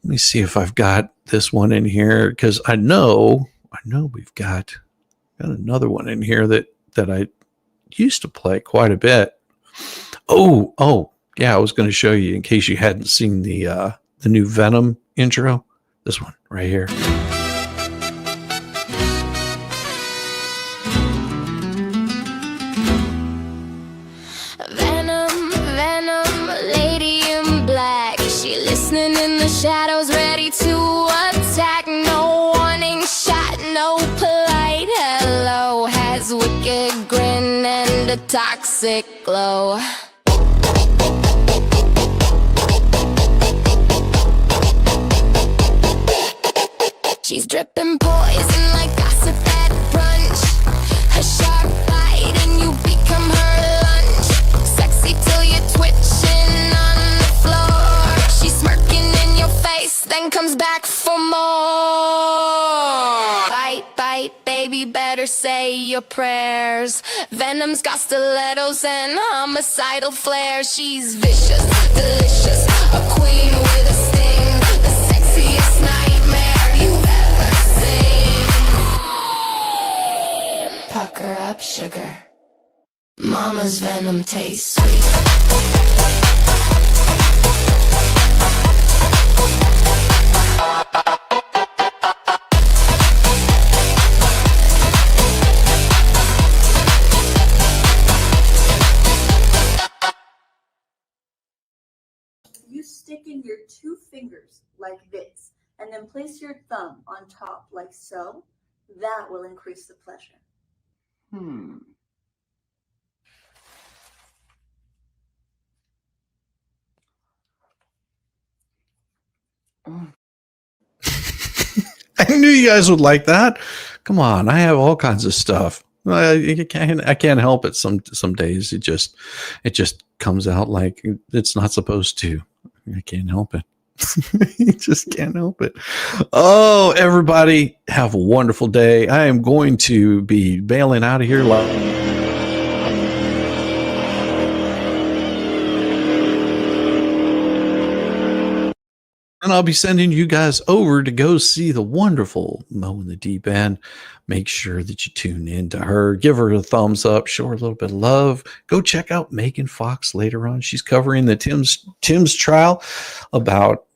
Let me see if I've got this one in here, because I know we've got another one in here that I used to play quite a bit. Oh, yeah, I was going to show you in case you hadn't seen the new Venom intro. This one right here. Venom, lady in black. She listening in the shadows, ready to attack. No warning shot, no polite hello. Has wicked grin and a toxic glow. She's dripping poison like gossip at brunch. Her sharp bite and you become her lunch. Sexy till you're twitching on the floor. She's smirking in your face, then comes back for more. Bite, bite, baby, better say your prayers. Venom's got stilettos and homicidal flair. She's vicious, delicious, a queen with a sting. The sexiest nightmare you've ever seen. Pucker up, sugar. Mama's venom tastes sweet. You stick in your 2 fingers like this, and then place your thumb on top like so. That will increase the pleasure. I knew you guys would like that. Come on, I have all kinds of stuff. I can't help it. Some days it just comes out like it's not supposed to. I can't help it. You just can't help it. Oh, everybody, have a wonderful day. I am going to be bailing out of here. And I'll be sending you guys over to go see the wonderful Mo in the Deep End. Make sure that you tune in to her. Give her a thumbs up. Show her a little bit of love. Go check out Megan Fox later on. She's covering the Tim's trial about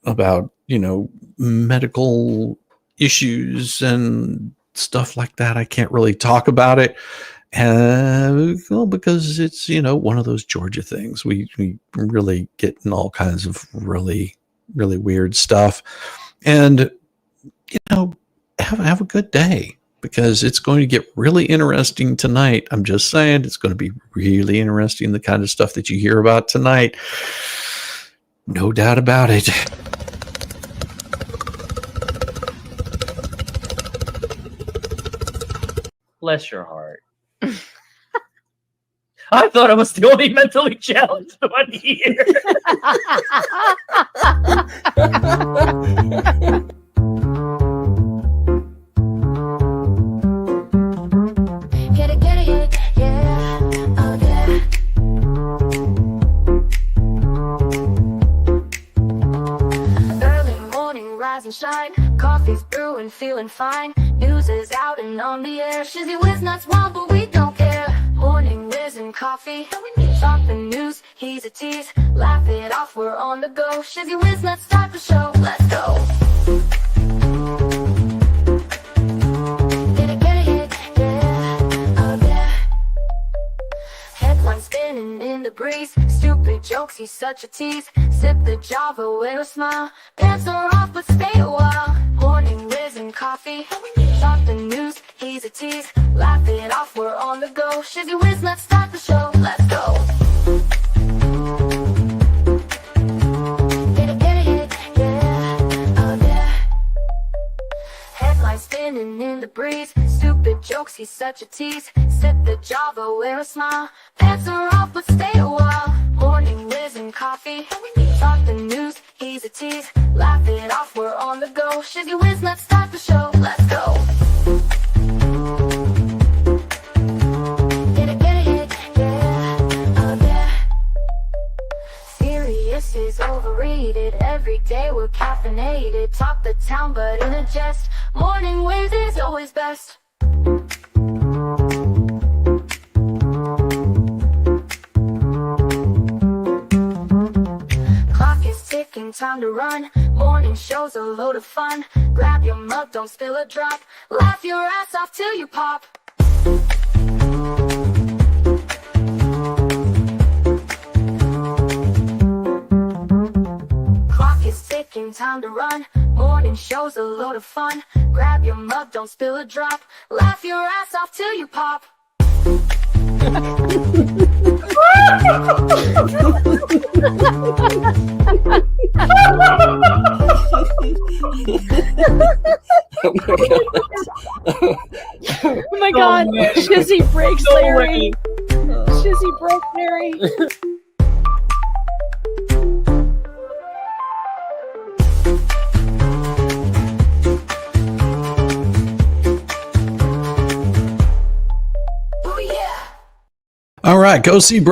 medical issues and stuff like that. I can't really talk about it. Because it's one of those Georgia things. We really get in all kinds of really weird stuff, and have a good day, because it's going to get really interesting tonight. I'm just saying, it's going to be really interesting, the kind of stuff that you hear about tonight. No doubt about it. Bless your heart. I thought I was the only mentally challenged one here. Get it, yeah, oh yeah. Early morning, rise and shine. Coffee's brewing, feeling fine. News is out and on the air. Shizzy whiz nuts wild, but we don't care. Morning Whiz and Coffee. Talk the news, he's a tease. Laugh it off, we're on the go. Shizzy whiz nuts, start the show. Let's go. Get it, yeah, oh yeah. breeze. Stupid jokes, he's such a tease. Sip the Java with a smile. Pants are off, but stay a while. Morning Whiz and Coffee. Talk the news, he's a tease. Laugh it off, we're on the go. Shizzy Whiz, let's start the show. Let's go. Spinning in the breeze. Stupid jokes, he's such a tease. Sip the Java, wear a smile. Pants are off, but stay a while. Morning Whiz and Coffee. Talk the news, he's a tease. Laugh it off, we're on the go. Shizzy Whiz, let's start the show. Let's go. Get it, yeah, oh yeah. Serious is overrated. Every day we're caffeinated. Talk the town, but in a jest. Morning Whiz is always best. Clock is ticking, time to run. Morning show's a load of fun. Grab your mug, don't spill a drop. Laugh your ass off till you pop. Clock is ticking, time to run. Morning show's a load of fun. Grab your mug, don't spill a drop. Laugh your ass off till you pop. Oh my god, Shizzy breaks Larry. Shizzy broke Larry. All right, go see Bro